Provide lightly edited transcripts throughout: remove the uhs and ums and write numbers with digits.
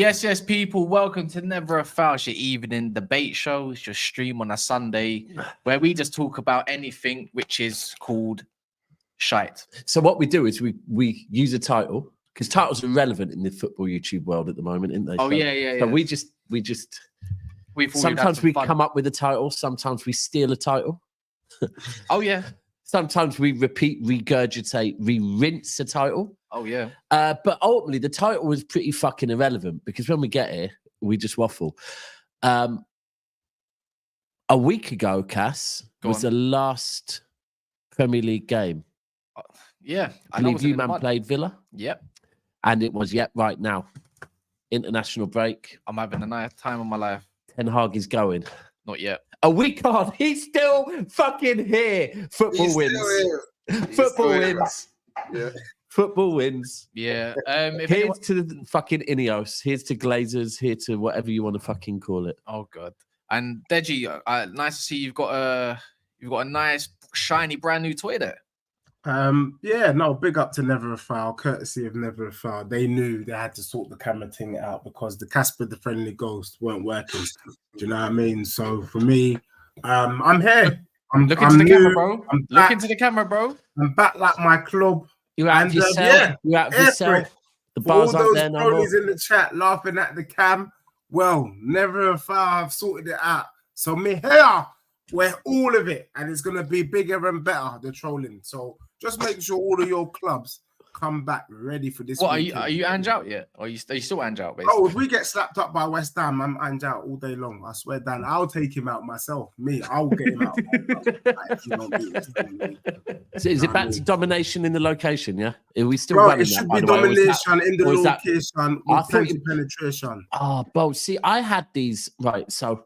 Yes, people. Welcome to Never a Foul, your evening debate show. It's your stream on a Sunday where we just talk about anything which is called shite. So what we do is we use a title because titles are relevant in the football YouTube world at the moment, aren't they? Oh, yeah. So we just sometimes we come up with a title, sometimes we steal a title. Oh yeah. Sometimes we repeat, regurgitate, rinse a title. Oh yeah. But ultimately the title was pretty fucking irrelevant because when we get here, we just waffle. A week ago, Cass, was the last Premier League game. Yeah. I believe you man played Villa. Yep. And it was right now. International break. I'm having a nice time of my life. Ten Hag is going. Not yet. A week on. He's still fucking here. Football wins. Football wins. Yeah. Football wins. Yeah. Here's to the fucking Ineos. Here's to Glazers. Here to whatever you want to fucking call it. Oh god. And Deji, nice to see you've got a nice shiny brand new toy there. Big up to Never a Foul, courtesy of Never a Foul. They knew they had to sort the camera thing out because the Casper the Friendly Ghost weren't working. Do you know what I mean? So for me, I'm here. Look into the camera, bro. Look into the camera, bro. I'm back like my club. You're out of yourself. You're out of yourself. The bars aren't there no more. All those in the chat laughing at the cam. Well, Never a Foul. I've sorted it out. So me here, we're all of it, and it's gonna be bigger and better. The trolling. So just make sure all of your clubs come back ready for this. What are you Ange out yet? Or are you still Ange out? Basically? Oh, if we get slapped up by West Ham, I'm Ange out all day long. I swear, Dan. I'll take him out myself. I'll get him out. So is it back to domination in the location? Yeah, are we still running it should be domination in the location with plenty penetration. Well, see, I had these right. So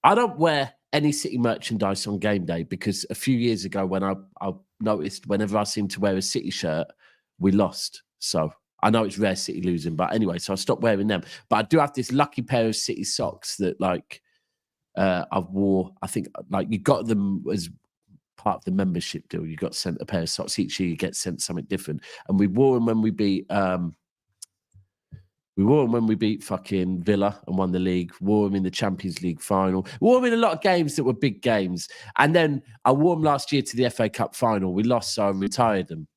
I don't wear any City merchandise on game day because a few years ago when I noticed whenever I seemed to wear a City shirt, we lost. So I know it's rare City losing, but anyway, so I stopped wearing them. But I do have this lucky pair of City socks that I've wore. I think you got them as part of the membership deal. You got sent a pair of socks each year. You get sent something different, and we wore them when we beat. We wore them when we beat fucking Villa and won the league. Wore them in the Champions League final. Wore them in a lot of games that were big games. And then I wore them last year to the FA Cup final. We lost, so I retired them.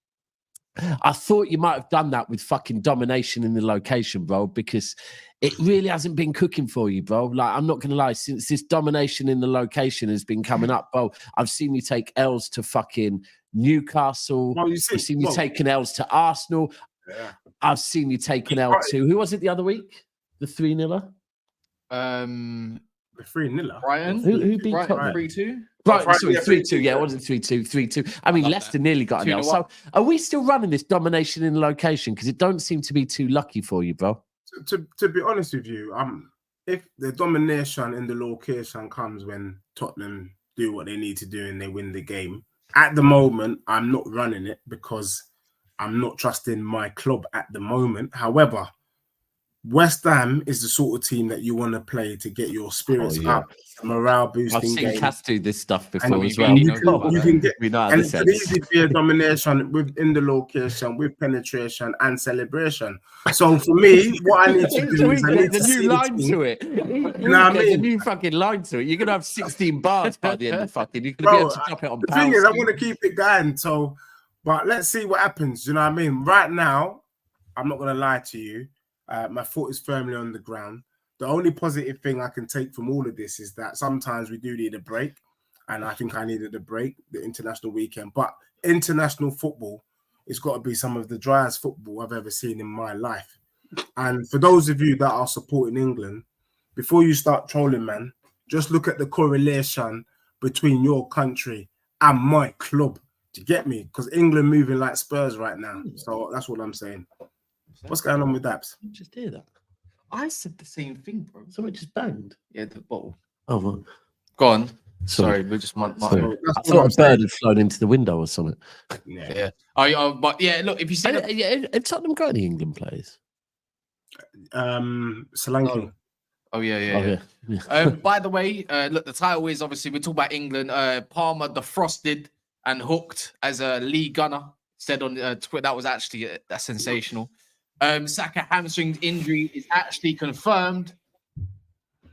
I thought you might have done that with fucking domination in the location, bro, because it really hasn't been cooking for you, bro. Like, I'm not going to lie, since this domination in the location has been coming up, bro, I've seen you take L's to fucking Newcastle. I've seen you taking L's to Arsenal. Yeah. I've seen you take an L to who was it the other week? The 3-0? The 3-0. Brighton. Who beat Tottenham? 3-2? Right, sorry, 3-2. Yeah, it wasn't 3-2, 3-2. I mean, Leicester nearly got an L. So are we still running this domination in location? Because it don't seem to be too lucky for you, bro. To be honest with you, if the domination in the location comes when Tottenham do what they need to do and they win the game, at the moment, I'm not running it because I'm not trusting my club at the moment. However, West Ham is the sort of team that you want to play to get your spirits up, morale boosting. I've seen Cass do this stuff before and as well. You can get, we know and it could easily be a domination within the location with penetration and celebration. So for me, what I need to do is I need to see a new line to it. You know what I mean? A new fucking line to it. You're gonna have 16 bars by the end of fucking. You're gonna be able to drop it on. The thing is, I want to keep it going. So, but let's see what happens. You know what I mean? Right now, I'm not gonna lie to you. My foot is firmly on the ground. The only positive thing I can take from all of this is that sometimes we do need a break. And I think I needed a break, the international weekend. But international football, it's got to be some of the driest football I've ever seen in my life. And for those of you that are supporting England, before you start trolling, man, just look at the correlation between your country and my club. Do you get me? Because England moving like Spurs right now. So that's what I'm saying. What's going on with that? You just hear that? I said the same thing, bro. Something just banged. Yeah, the bottle. Oh, well. Go on. Sorry, we're just. I thought a bird had flown into the window or something. Yeah. But yeah, look, if you see. Have Tottenham got any England players? Solanke. Oh yeah. By the way, look, the title is obviously we're talking about England. Palmer defrosted and hooked as a league gunner. Said on Twitter that was actually that's sensational. Saka hamstring injury is actually confirmed,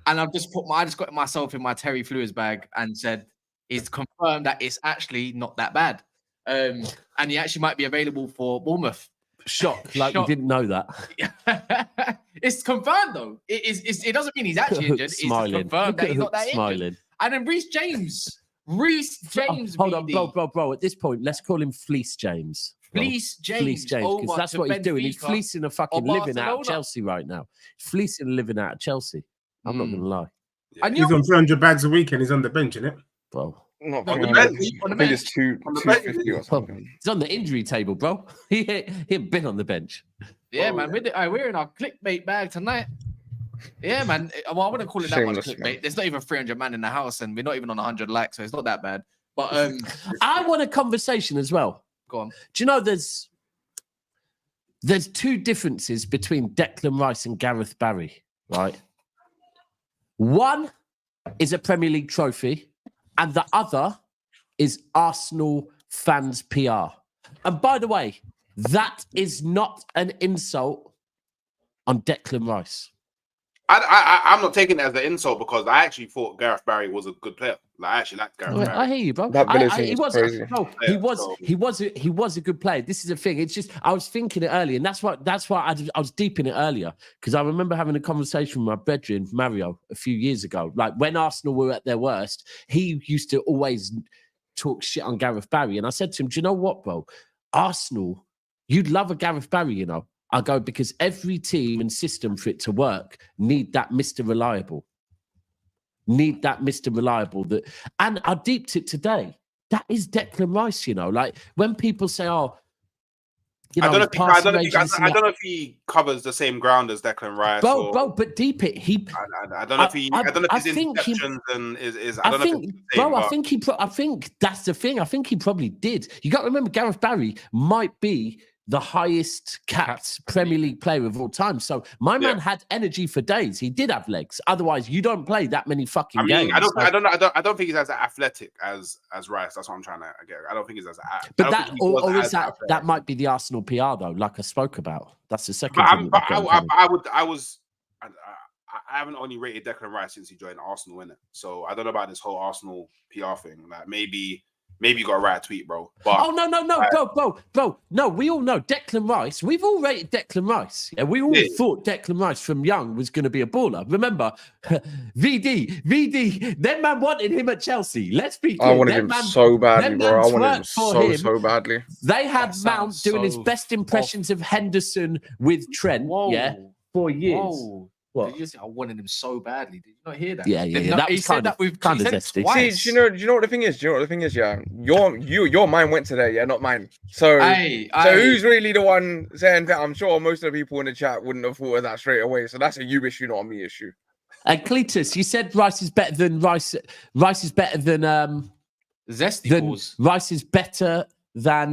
and I just got myself in my Terry Flewers bag and said it's confirmed that it's actually not that bad, and he actually might be available for Bournemouth. Shock, like we didn't know that. It's confirmed though. It doesn't mean he's actually injured. Smiling. It's confirmed that he's not that Smiling. injured. And then Reece James. Hold on, bro. At this point, let's call him Fleece James. Fleece James, because that's what he's doing. He's fleecing a fucking living out of Barcelona. Chelsea right now. Fleecing a living out of Chelsea. I'm not gonna lie. And He's on 300 bags a week and he's on the bench, isn't it? Bro. Not On the 300. bench. I think it's 250 or something. He's on the injury table, bro. He ain't been on the bench. Yeah, man. We're in our clickbait bag tonight. Yeah, man. Well, I wouldn't call it that much Shameless, clickbait. man. There's not even 300 man in the house, and we're not even on 100 likes, so it's not that bad. But I want a conversation as well. go on. Do you know there's two differences between Declan Rice and Gareth Barry, right? One is a Premier League trophy, and the other is Arsenal fans' PR. And by the way, that is not an insult on Declan Rice. I'm not taking it as an insult because I actually thought Gareth Barry was a good player. Like, I actually liked Gareth Barry. I hear you, bro. That Villa thing he is was crazy. no, he was a good player. This is the thing. It's just I was thinking it earlier, and that's why I was deep in it earlier because I remember having a conversation with my brethren Mario a few years ago. Like when Arsenal were at their worst, he used to always talk shit on Gareth Barry, and I said to him, "Do you know what, bro? Arsenal, you'd love a Gareth Barry, you know." I go, because every team and system for it to work need that Mr. Reliable. Need that Mr. Reliable. And I deeped it today. That is Declan Rice, you know. Like when people say, oh, you know, I don't know if he covers the same ground as Declan Rice. Bro, but deep it. I don't know if he. I don't know if his interceptions and is. I think that's the thing. I think he probably did. You got to remember, Gareth Barry might be the highest capped Premier League player of all time. So my man had energy for days. He did have legs. Otherwise, you don't play that many fucking games. I don't think he's as athletic as Rice. That's what I'm trying to get. I don't think he's as. But that might be the Arsenal PR though, like I spoke about. That's the second. I haven't only rated Declan Rice since he joined Arsenal, innit? So I don't know about this whole Arsenal PR thing. Like maybe you got to write a tweet, bro. But, bro. No, we all know Declan Rice. We've all rated Declan Rice. Yeah, we all thought Declan Rice from young was going to be a baller. Remember, VD, that man wanted him at Chelsea. Let's be clear. I wanted him so badly, bro. I wanted him so badly. They had Mount doing his best impressions of Henderson with Trent, for years. Whoa. What? Did you say I wanted him so badly? Did you not hear that? Yeah. That was kind of zesty. See, do you know what the thing is? Yeah, your mind went to there, yeah, not mine. So who's really the one saying that? I'm sure most of the people in the chat wouldn't have thought of that straight away. So that's a you issue, not a me issue. And Cletus, you said Rice is better than Rice is better than Zesty balls. Rice is better than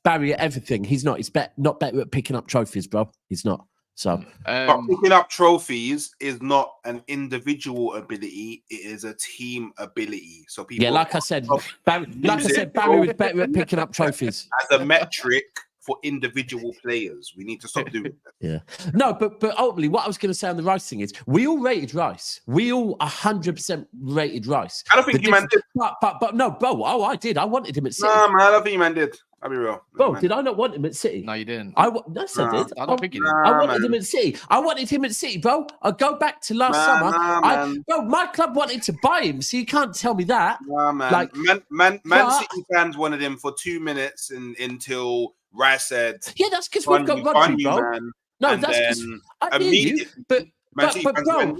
Barry at everything. He's not. He's not better at picking up trophies, bro. He's not. So, but picking up trophies is not an individual ability; it is a team ability. So people, like I said, Barry was better at picking up trophies as a metric for individual players. We need to stop doing that. Yeah, no, but ultimately, what I was going to say on the Rice thing is, we all rated Rice. We all 100% rated Rice. I don't think you man did. But no, bro. Oh, I did. I wanted him at City. No, man, I don't think you man did. I'll be real. Bro, did I not want him at City? No, you didn't. Yes, I did. I don't think you did. I wanted him at City. I wanted him at City, bro. I go back to last summer. Bro, my club wanted to buy him, so you can't tell me that. Nah, man. Like, Man City fans wanted him for 2 minutes until Rice said, "Yeah, that's because we've got Rodri, bro." Man. No, that's because I hear you, but bro,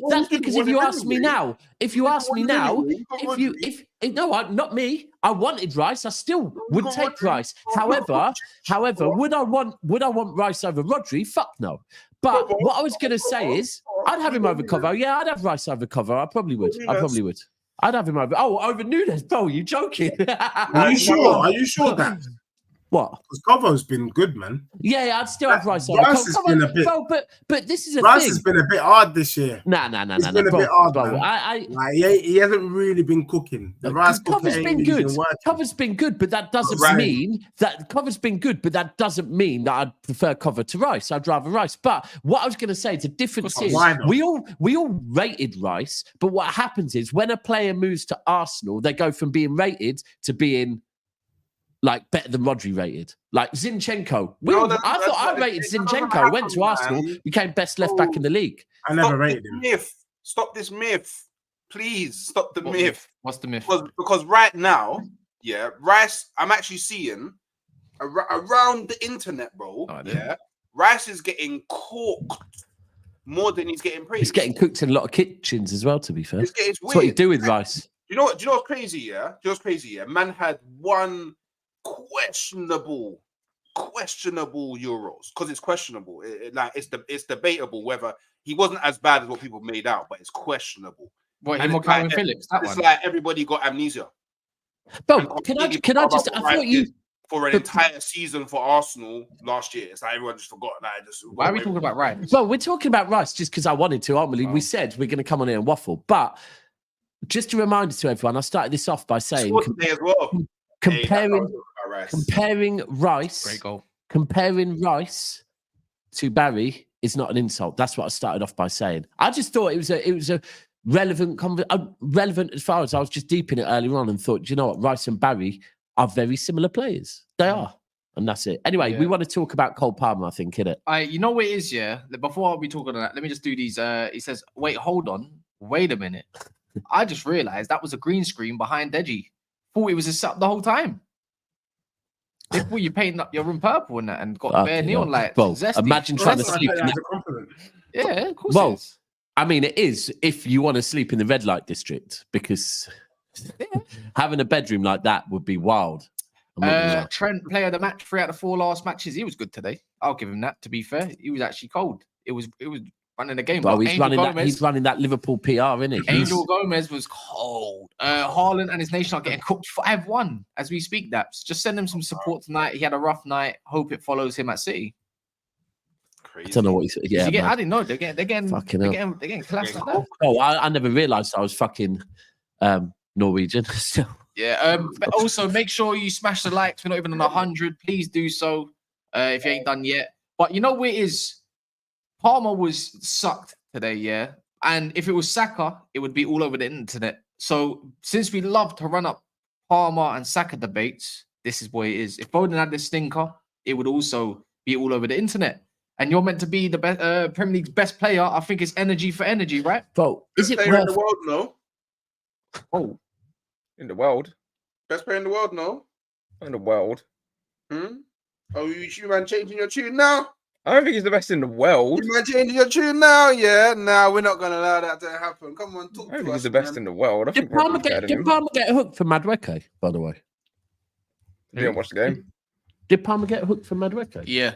that's because if you ask me now, not me. I wanted Rice. I still would take Rice. However, would I want Rice over Rodri? Fuck no. But what I was gonna say is, I'd have him over Cover. Yeah, I'd have Rice over Cover. I probably would. I'd have him over. Oh, over Nunes, bro. You joking? Are you sure? Are you sure that? What? Because Covo's been good, man. Yeah, I'd still have Rice on. Rice has been a bit. Bro, but this is a Rice thing. has been a bit hard this year. Nah. It's been a bit hard, bro. man. Like, he hasn't really been cooking. The Rice cover's been good. Cover's been good, but that doesn't mean that cover's been good. But that doesn't mean that I'd prefer Cover to Rice. I'd rather Rice. But what I was going to say, the difference is we all rated Rice. But what happens is when a player moves to Arsenal, they go from being rated to being like better than Rodri rated. Like Zinchenko. I thought I rated Zinchenko. Went to Arsenal, became best left back in the league. I never rated him. Stop this myth. Please stop the myth. What's the myth? Because right now, yeah, Rice, I'm actually seeing around the internet, bro. Rice is getting cooked more than he's getting praised. He's getting cooked in a lot of kitchens as well, to be fair. It's That's what you do with Rice. Do you know what's crazy, yeah? Man had one questionable Euros because it's questionable. It's debatable whether he wasn't as bad as what people made out, but it's questionable. What, him or Calvin Phillips? It's like everybody got amnesia. Bro, can I just? I thought you for an entire season for Arsenal last year. It's like everyone just forgot that. Why are we talking about Rice? Well, we're talking about Rice just because I wanted to. Ultimately, we said we're going to come on here and waffle, but just a reminder to everyone, I started this off by saying comparing Rice to Barry is not an insult. That's what I started off by saying. I just thought it was a relevant as far as I was just deep in it earlier on and thought, you know what, Rice and Barry are very similar players. They are. And that's it. Anyway, we want to talk about Cole Palmer, I think, innit? You know what it is, yeah? Before we talk on that, let me just do these. He says, wait, hold on. Wait a minute. I just realized that was a green screen behind Deji. Thought it was a sub the whole time. Before you painted up your room purple and that and got bare neon lights. Well, imagine trying to sleep in Yeah, of course. Well, I mean, it is if you want to sleep in the red light district, because having a bedroom like that would be wild. Trent, player of the match, 3 out of 4 last matches. He was good today. I'll give him that. To be fair, he was actually cold. It was running the game. Well, he's running that Liverpool PR, isn't he? Angel Gomez was cold. Haaland and his nation are getting cooked 5-1 as we speak. Daps, just send him some support tonight. He had a rough night. Hope it follows him at City. Crazy. I don't know what he's. Yeah, I didn't know they're getting classed like that. Oh, I never realised I was fucking Norwegian. Yeah. But also make sure you smash the likes. We're not even on 100. Please do so if you ain't done yet. But you know what it is? Palmer was sucked today, yeah. And if it was Saka, it would be all over the internet. So since we love to run up Palmer and Saka debates, this is what it is. If Foden had this stinker, it would also be all over the internet. And you're meant to be the best Premier League's best player. I think it's energy for energy, right? Bro, is it player in the world? No. Oh, in the world, best player in the world? No. In the world. Oh, you man changing your tune now? I don't think he's the best in the world. You man changing your tune now? Yeah. No, we're not gonna allow that to happen. Come on, talk I don't to think us. He's the best in the world. I Did Palmer get hooked for Madueke, by the way? You didn't watch the game. Did Palmer get hooked for Madueke? Yeah.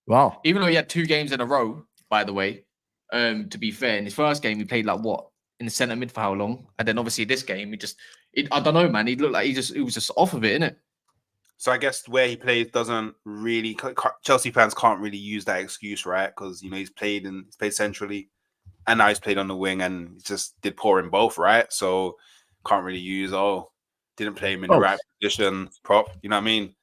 Wow. Even though he had 2 games in a row, by the way, to be fair, in his first game, he played like what? In the centre mid for how long? And then obviously this game, I don't know, man. He looked like he was just off of it, innit? So I guess where he plays doesn't really. Chelsea fans can't really use that excuse, right? Because he's played centrally, and now he's played on the wing, and he just did poor in both, right? So can't really use didn't play him in the right position, prop. You know what I mean?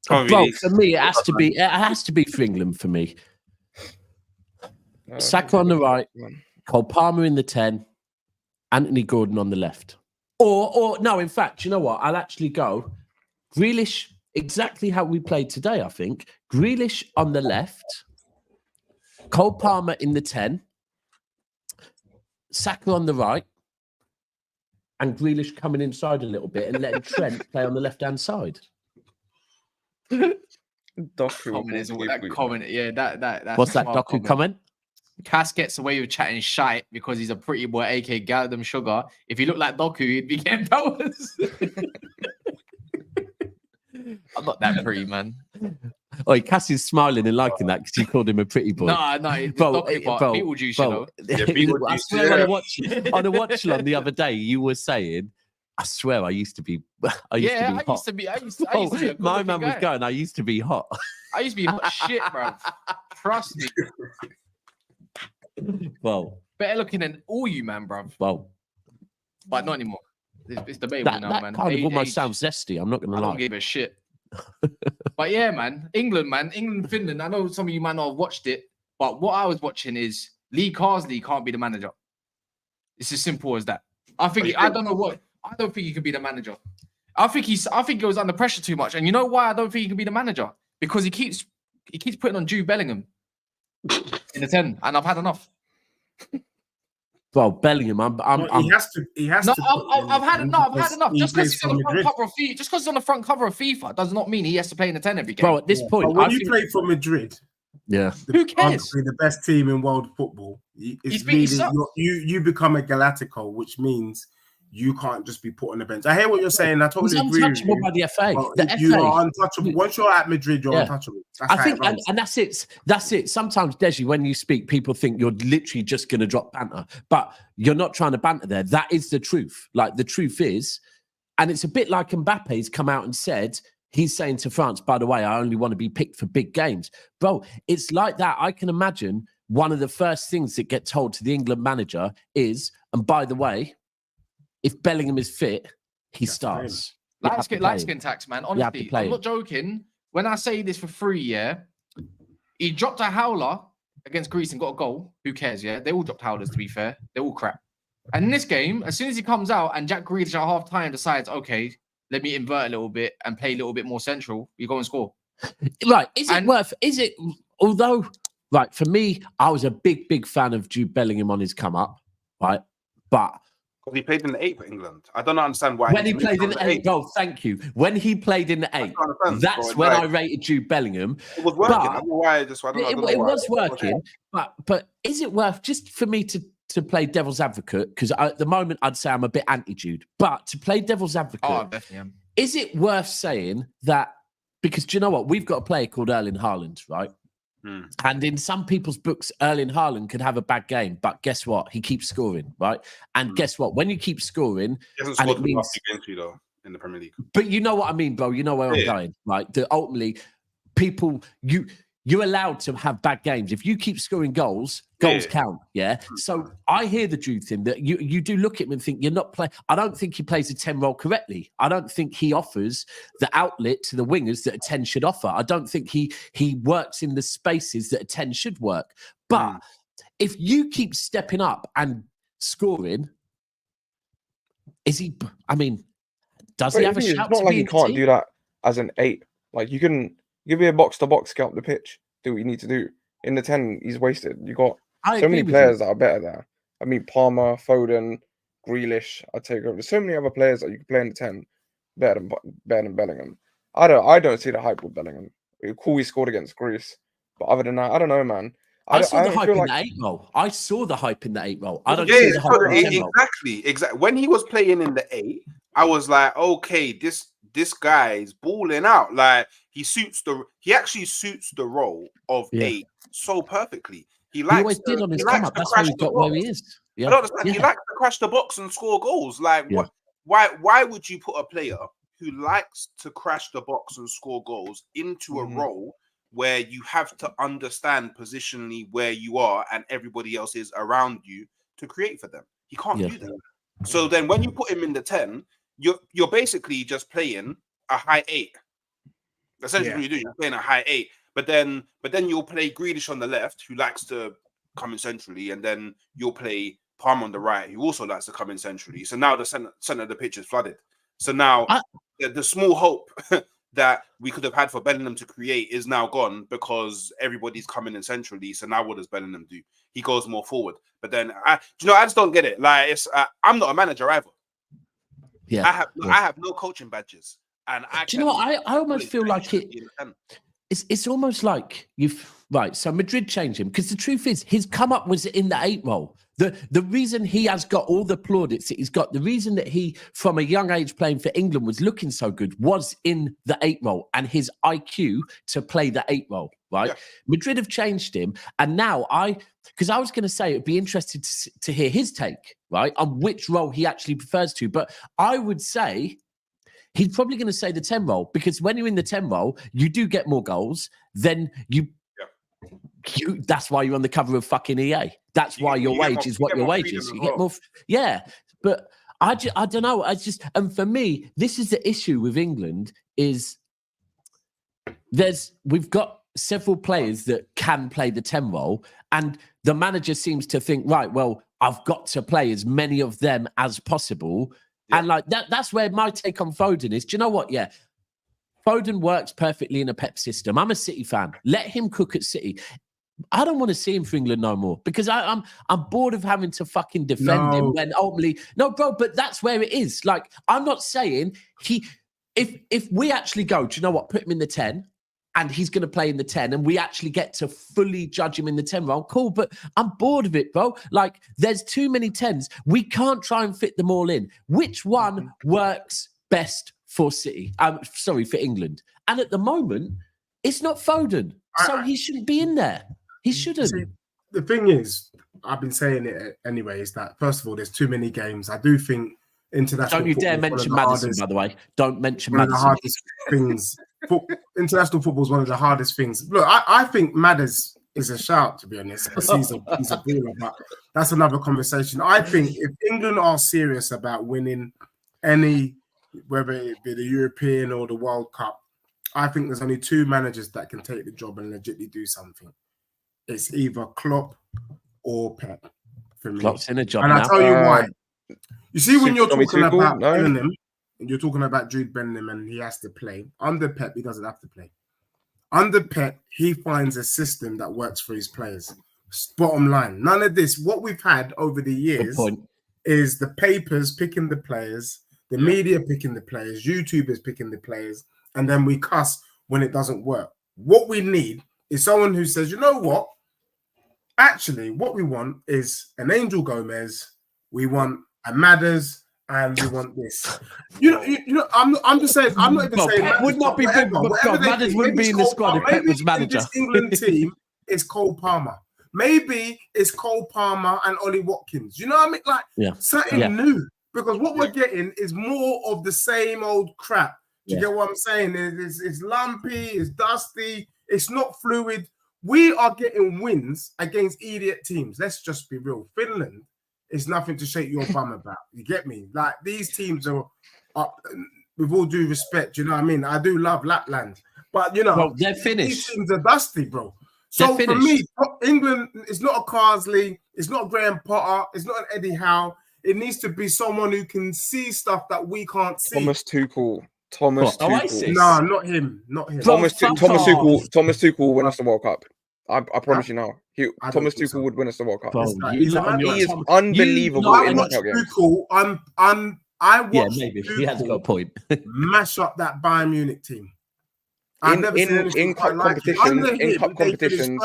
Bro, for me, it has to be for England for me. Saka on the right, Cole Palmer in the 10, Anthony Gordon on the left. Or no, in fact, you know what? I'll actually go Grealish, exactly how we played today, I think. Grealish on the left, Cole Palmer in the 10, Saka on the right, and Grealish coming inside a little bit and letting Trent play on the left-hand side. Doku is that comment. Yeah, that's what's that Doku comment? Cass gets away with chatting shite because he's a pretty boy, aka Galdem Sugar. If he looked like Doku, he'd be getting powers. I'm not that pretty, man. Oh, Cass is smiling and liking that because you called him a pretty boy. No, bro, people juice, you know. I swear on a watch along the other day, you were saying, I swear I used to be I used to be I hot. used to be. I used to be a good My looking man was guy. going, I used to be hot. I used to be hot shit, bro. Trust me. Well, Better looking than all you, man, bro. well. But not anymore. It's debatable now, That man. kind of almost Age, sounds zesty. I'm not going to I lie. don't give a shit. But yeah, man. England, Finland. I know some of you might not have watched it, but what I was watching is Lee Carsley can't be the manager. It's as simple as that. I don't think he could be the manager. I think he was under pressure too much. And you know why I don't think he can be the manager? Because he keeps putting on Jude Bellingham in the 10, and I've had enough. Well, Bellingham, he has to. No, I've had enough. Just because he's he's on the front cover of FIFA, just because he's on the front cover of FIFA, does not mean he has to play in the 10 every game. bro, at this point, but when you play for Madrid, Who cares? arguably the best team in world football, you become a Galactico, which means you can't just be put on the bench. I hear what you're saying. I totally agree with you. by the FA. You are untouchable. Once you're at Madrid, you're untouchable. I think, and that's it. That's it. Sometimes, Deji, when you speak, people think you're literally just going to drop banter, but you're not trying to banter there. That is the truth. Like, the truth is, and it's a bit like Mbappe's come out and said, he's saying to France, by the way, I only want to be picked for big games. Bro, it's like that. I can imagine one of the first things that get told to the England manager is, and by the way, if Bellingham is fit, he starts. Light skin tax, man. Honestly, I'm not joking. When I say this for free, he dropped a howler against Greece and got a goal. Who cares? Yeah, they all dropped howlers. To be fair, they're all crap. And in this game, as soon as he comes out and Jack Grealish at half time decides, okay, let me invert a little bit and play a little bit more central, you go and score. Right? Although, right, for me, I was a big fan of Jude Bellingham on his come up, right, but. He played in the 8 for England. I don't understand why. When he played in the 8, thank you. When he played in the 8, that's when I rated Jude Bellingham. It was working. I don't know why. It was working, but is it worth, just for me to play devil's advocate? Because at the moment, I'd say I'm a bit anti-Jude. But to play devil's advocate, I definitely am. Is it worth saying that? Because do you know what? We've got a player called Erling Haaland, right? And in some people's books, Erling Haaland could have a bad game, but guess what? He keeps scoring, right? And guess what? When you keep scoring, he hasn't scored the last 2 games though in the Premier League. But you know what I mean, bro. You know where I'm going, right? That ultimately, people you're allowed to have bad games if you keep scoring goals. Goals count, So I hear the Jude thing that you do look at him and think you're not playing. I don't think he plays a 10 role correctly. I don't think he offers the outlet to the wingers that a 10 should offer. I don't think he works in the spaces that a 10 should work. But if you keep stepping up and scoring, is he? I mean, does he have a shout? It's not like you can't do that as an 8. Like, you can give me a box to box, get up the pitch, do what you need to do. In the 10, he's wasted. You got so many players that are better there. I mean, Palmer, Foden, Grealish. I take over. There's so many other players that you can play in the 10 better than Bellingham. I don't see the hype with Bellingham. Cool, he scored against Greece, but other than that, I don't know, man. I saw the hype in the 8 role. I saw the hype in the 8 role. I don't see the hype in the 10 role. Exactly. When he was playing in the 8, I was like, okay, this guy's balling out. Like, he actually suits the role of 8 so perfectly. He always did on his come up. That's how he got where he is. I don't understand. He likes to crash the box and score goals. Like, why would you put a player who likes to crash the box and score goals into a role where you have to understand positionally where you are and everybody else is around you to create for them? He can't do that. So then when you put him in the 10, you're basically just playing a high 8. Essentially what you're doing, you're playing a high 8. But then you'll play Grealish on the left, who likes to come in centrally, and then you'll play Palmer on the right, who also likes to come in centrally. So now the center of the pitch is flooded. So now the small hope that we could have had for Bellingham to create is now gone because everybody's coming in centrally. So now what does Bellingham do? He goes more forward. But then I just don't get it. Like, it's I'm not a manager either. Yeah, I have no coaching badges, and do you know what? I almost feel like it. It's almost like so Madrid changed him because the truth is his come up was in the 8 role. The reason he has got all the plaudits that he's got, the reason that he from a young age playing for England was looking so good was in the 8 role and his IQ to play the 8 role, right? Madrid have changed him, and now because I was going to say it'd be interesting to hear his take, right, on which role he actually prefers to, but I would say he's probably going to say the 10 role, because when you're in the 10 role, you do get more goals. Then that's why you're on the cover of fucking EA. That's why your wage is what your wage is. You get more. But I don't know. And for me, this is the issue with England is we've got several players that can play the 10 role, and the manager seems to think, right, well, I've got to play as many of them as possible. And like that's where my take on Foden is. Do you know what? Yeah. Foden works perfectly in a Pep system. I'm a City fan. Let him cook at City. I don't want to see him for England no more, because I'm bored of having to fucking defend him when ultimately bro. But that's where it is. Like, I'm not saying if we actually go, do you know what? Put him in the 10, and he's going to play in the 10, and we actually get to fully judge him in the 10 role. Cool, but I'm bored of it, bro. Like, there's too many 10s. We can't try and fit them all in. Which one works best for City? For England. And at the moment, it's not Foden, so he shouldn't be in there. He shouldn't. See, the thing is, I've been saying it anyway, is that first of all, there's too many games. I do think international. Don't you dare mention Maddison, by the way. Don't mention Maddison. One of the hardest things. International football is one of the hardest things. Look, I think Madders is a shout, to be honest, because he's a baller, but that's another conversation. I think if England are serious about winning any, whether it be the European or the World Cup, I think there's only two managers that can take the job and legitimately do something. It's either Klopp or Pep for me. Klopp's in a job and now. I'll tell you why. You see, when you're talking about no. Bellingham, and you're talking about Jude Bellingham and he has to play. Under Pep, he doesn't have to play. Under Pep, he finds a system that works for his players. Bottom line. None of this. What we've had over the years is the papers picking the players, the media picking the players, YouTubers picking the players, and then we cuss when it doesn't work. What we need is someone who says, you know what? Actually, what we want is an Angel Gomez. We want a Madders. And we want this. You know. I'm just saying. I'm not even saying. Pep would not be good. Madders wouldn't be in the squad if Pep was manager. This England team is Cole Palmer. Maybe it's Cole Palmer and Ollie Watkins. You know what I mean? Like something new. Because what we're getting is more of the same old crap. Do you get what I'm saying? It's lumpy. It's dusty. It's not fluid. We are getting wins against idiot teams. Let's just be real. Finland. It's nothing to shake your bum about. You get me? Like, these teams are, with all due respect, you know what I mean? I do love Lapland. But, you know, they're finished. These teams are dusty, bro. So for me, England is not a Carsley. It's not Graham Potter. It's not an Eddie Howe. It needs to be someone who can see stuff that we can't see. Thomas Tuchel. Tuchel. No, not him. Not him. Thomas Tuchel will win us the World Cup. I promise you now. Thomas Tuchel would win us the World Cup. He is unbelievable in knockout games. I watched maybe he has got a point. Mash up that Bayern Munich team. In cup competitions.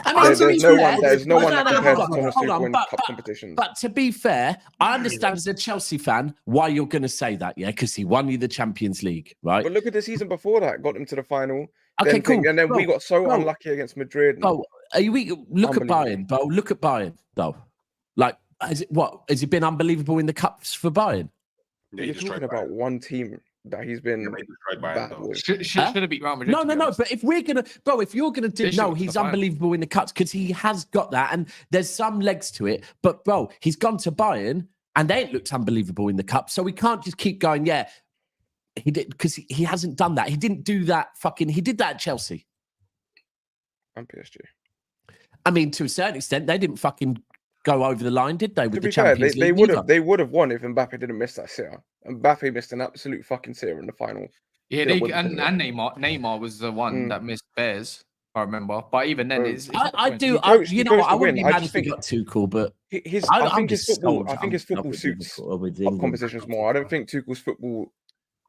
I mean, there's no one that compares to Thomas Tuchel in cup competitions. But to be fair, I understand as a Chelsea fan why you're going to say that, because he won you the Champions League, right? But look at the season before that, got them to the final. Okay, cool. And then we got so unlucky against Madrid. Look at Bayern, bro. Look at Bayern, though. Like, has it been unbelievable in the cups for Bayern? Yeah, you're talking about one team that he's been bad with. Should have beat Real Madrid. No. But if you're gonna do, he's unbelievable in the cups because he has got that, and there's some legs to it. But bro, he's gone to Bayern and they ain't looked unbelievable in the cup, so we can't just keep going. Yeah, he did, because he hasn't done that. He didn't do that. He did that at Chelsea and PSG. I mean, to a certain extent, they didn't fucking go over the line, did they? With to the Champions League, they would have won if Mbappe didn't miss that sitter. Mbappe missed an absolute fucking sitter in the final. Yeah, and Neymar was the one that missed Bears. I remember, but even then, I wouldn't be mad if he got Tuchel, but I think his football suits competitions more. I don't think Tuchel's football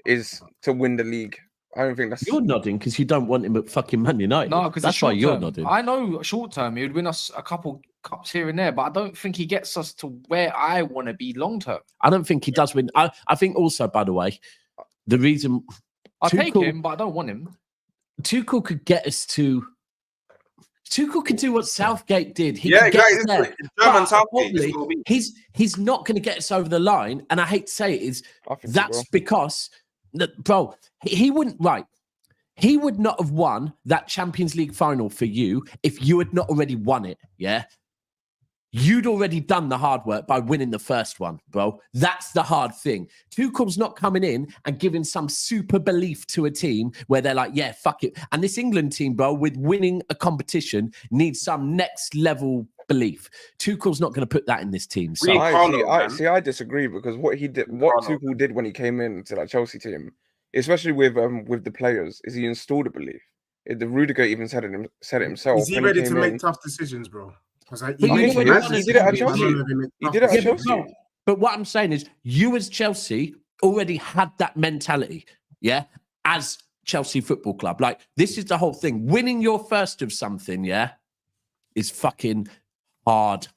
is to win the league. I don't think that's. You're nodding because you don't want him at fucking Man United. No, because that's why you're nodding. I know short term he would win us a couple cups here and there, but I don't think he gets us to where I want to be long term. I don't think he does win. I think also, by the way, the reason I'll take him, but I don't want him. Tuchel could get us to. Tuchel could do what Southgate did. German Southgate. He's not going to get us over the line, and I hate to say it, that's because Bro, he wouldn't, right. He would not have won that Champions League final for you if you had not already won it, yeah? You'd already done the hard work by winning the first one, bro. That's the hard thing. Tuchel's not coming in and giving some super belief to a team where they're like, yeah, fuck it. And this England team, bro, with winning a competition needs some next level belief. Tuchel's not going to put that in this team. So I disagree, because what Tuchel did when he came into that Chelsea team, especially with the players, is he installed a belief. The Rudiger even said it himself. Is he ready to make tough decisions, bro? He did it at Chelsea. He did it at Chelsea. But what I'm saying is, you as Chelsea already had that mentality, yeah, as Chelsea Football Club. Like, this is the whole thing. Winning your first of something, yeah, is fucking hard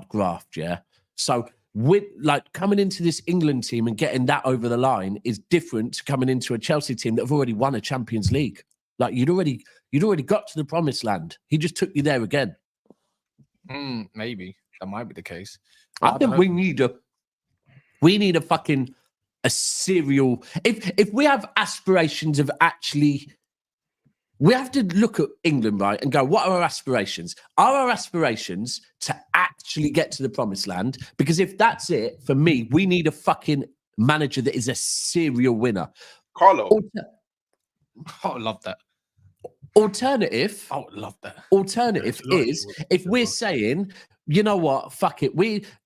graft, yeah? So, with like coming into this England team and getting that over the line is different to coming into a Chelsea team that have already won a Champions League. Like, you'd already got to the promised land. He just took you there again. Maybe that might be the case. I think we need a fucking a serial. If we have aspirations of actually, we have to look at England, right, and go, what are our aspirations? Are our aspirations to actually get to the promised land? Because if that's it, for me, we need a fucking manager that is a serial winner. Carlo. I would love that. Alternative, I would love that. Alternative is if we're saying, you know what, fuck it.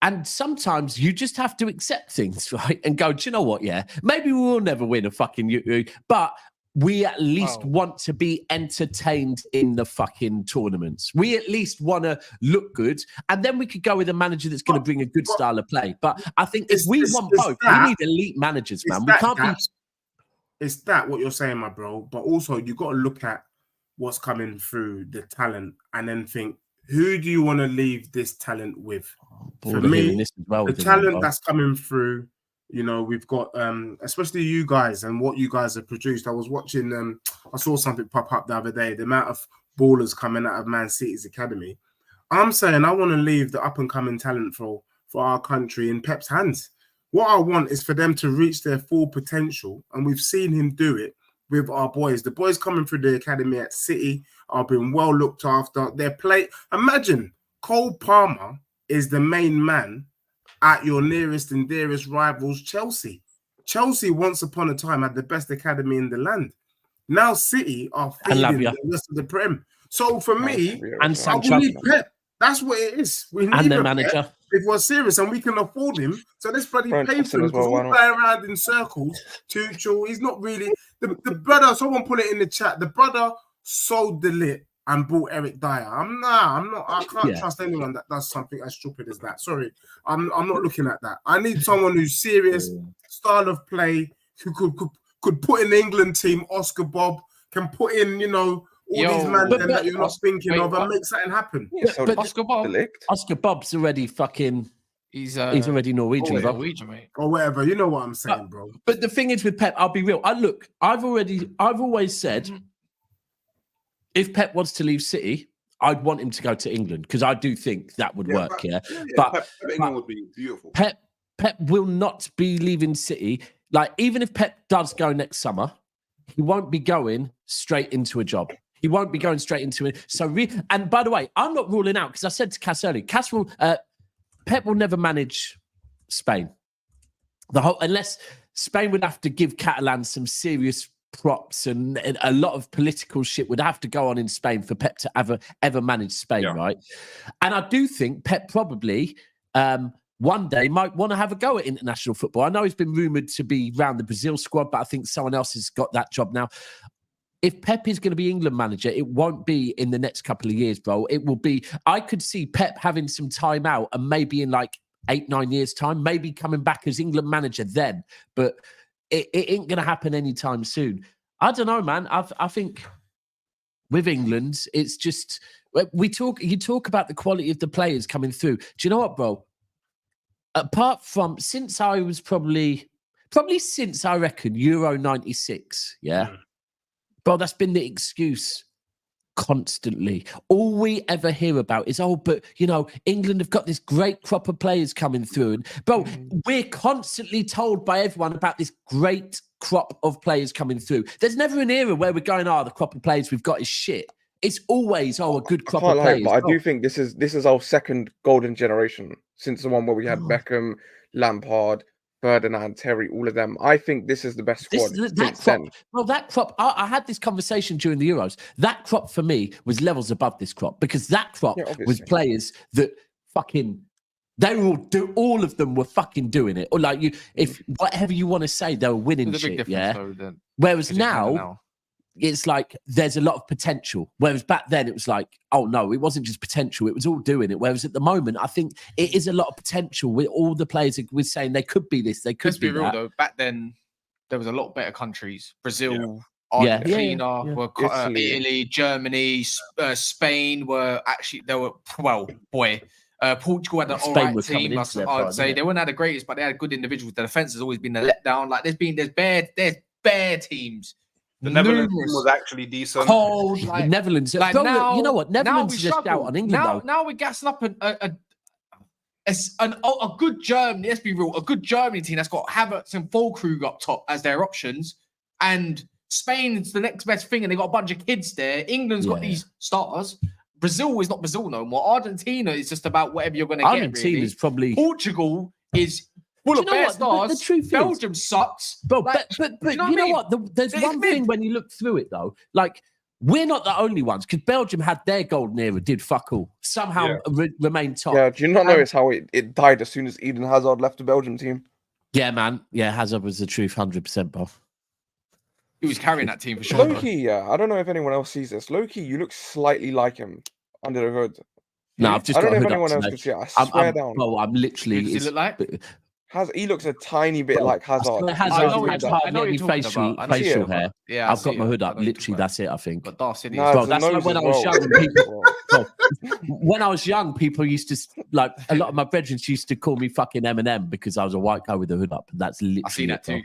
And sometimes you just have to accept things, right? And go, do you know what? Yeah, maybe we will never win a fucking, but we at least want to be entertained in the fucking tournaments. We at least want to look good. And then we could go with a manager that's going to bring a good style of play. But I think if we want both, we need elite managers, man. We can't be. It's that what you're saying, my bro. But also, you got to look at what's coming through the talent and then think, who do you want to leave this talent with? For me, the talent that's coming through, you know, we've got especially you guys and what you guys have produced. I was watching I saw something pop up the other day, the amount of ballers coming out of Man City's academy. I'm saying I want to leave the up and coming talent for our country in Pep's hands. What I want is for them to reach their full potential, and we've seen him do it with our boys. The boys coming through the academy at City are being well looked after. Imagine Cole Palmer is the main man at your nearest and dearest rivals, Chelsea. Chelsea, once upon a time, had the best academy in the land. Now City are feeding the rest of the Prem. So for me, and we need Pep. That's what it is. We need their manager. Pep if we're serious and we can afford him. So let's bloody pay for him. Because we'll play around in circles. Tuchel, he's not really the brother. Someone put it in the chat. The brother sold the lit and bought Eric Dyer. I'm not. I can't trust anyone that does something as stupid as that. Sorry, I'm not looking at that. I need someone who's serious, style of play, who could put in the England team. Oscar Bob can put in, you know, all these men that you're not thinking of and make something happen. But Oscar Bob's already fucking. He's already Norwegian, bro. Norwegian, mate. Or whatever. You know what I'm saying, bro. But the thing is with Pep, I'll be real. I've always said, if Pep wants to leave City, I'd want him to go to England because I do think that would work. But England would be beautiful. Pep will not be leaving City. Like, even if Pep does go next summer, he won't be going straight into a job. He won't be going straight into it. So, and by the way, I'm not ruling out, because I said to Cass earlier, Pep will never manage Spain. Unless Spain would have to give Catalan some serious props, and a lot of political shit would have to go on in Spain for Pep to ever manage Spain, right? And I do think Pep probably one day might want to have a go at international football. I know he's been rumoured to be round the Brazil squad, but I think someone else has got that job now. If Pep is going to be England manager, it won't be in the next couple of years, bro. It will be, I could see Pep having some time out and maybe in like 8-9 years' time, maybe coming back as England manager then. But it ain't going to happen anytime soon. I don't know, man. I think with England, it's just, you talk about the quality of the players coming through. Do you know what, bro? Apart from, since I was probably since I reckon Euro 96, yeah? Bro, that's been the excuse constantly. All we ever hear about is, oh, but you know, England have got this great crop of players coming through. And bro, we're constantly told by everyone about this great crop of players coming through. There's never an era where we're going, oh, the crop of players we've got is shit. It's always, oh, a good crop of players. But I do think this is our second golden generation since the one where we had Beckham, Lampard, Ferdinand, Terry, all of them. I think this is the best squad since then. Well, that crop, I had this conversation during the Euros. That crop for me was levels above this crop because that crop was players that fucking, they were all of them were fucking doing it. Or like you, if whatever you want to say, they were winning shit. Whereas now, it's like there's a lot of potential. Whereas back then it was like, oh no, it wasn't just potential, it was all doing it. Whereas at the moment, I think it is a lot of potential with all the players we're saying they could be this, they could be real though. Back then, there was a lot better countries. Brazil, Argentina, Italy, Germany, Spain were actually Portugal had an alright team. I'd say they weren't the greatest, but they had good individuals. The defense has always been a letdown. Like there's bare teams. The Netherlands was actually decent. Cold, like, Netherlands. Like bro, now, you know what? Netherlands is just out on England. Now we're gassing up a good Germany. Let's be real, a good Germany team that's got Havertz and Füllkrug up top as their options, and Spain's the next best thing, and they got a bunch of kids there. England's got these stars. Brazil is not Brazil no more. Argentina is just about whatever you're going to get. Argentina is probably Portugal is. Full of best stars. The truth Belgium sucks. Bro, like, but you know what? There's one thing when you look through it, though. Like, we're not the only ones, because Belgium had their golden era, did fuck all. Somehow remained top. Yeah, do you not notice how it died as soon as Eden Hazard left the Belgium team? Yeah, man. Yeah, Hazard was the truth, 100%, bro. He was carrying that team for sure. Loki, I don't know if anyone else sees this. Loki, you look slightly like him under the hood. No, I've just got a hood up else could see it. I swear down. Oh, I'm literally... Who does he look like? He looks a tiny bit like Hazard. Hazard has facial hair. Yeah, I've got my hood up. Literally, that's it, I think. But that's like when I was young. When I was young, people used to, like, a lot of my brethren used to call me fucking Eminem because I was a white guy with a hood up. And that's literally I see that too.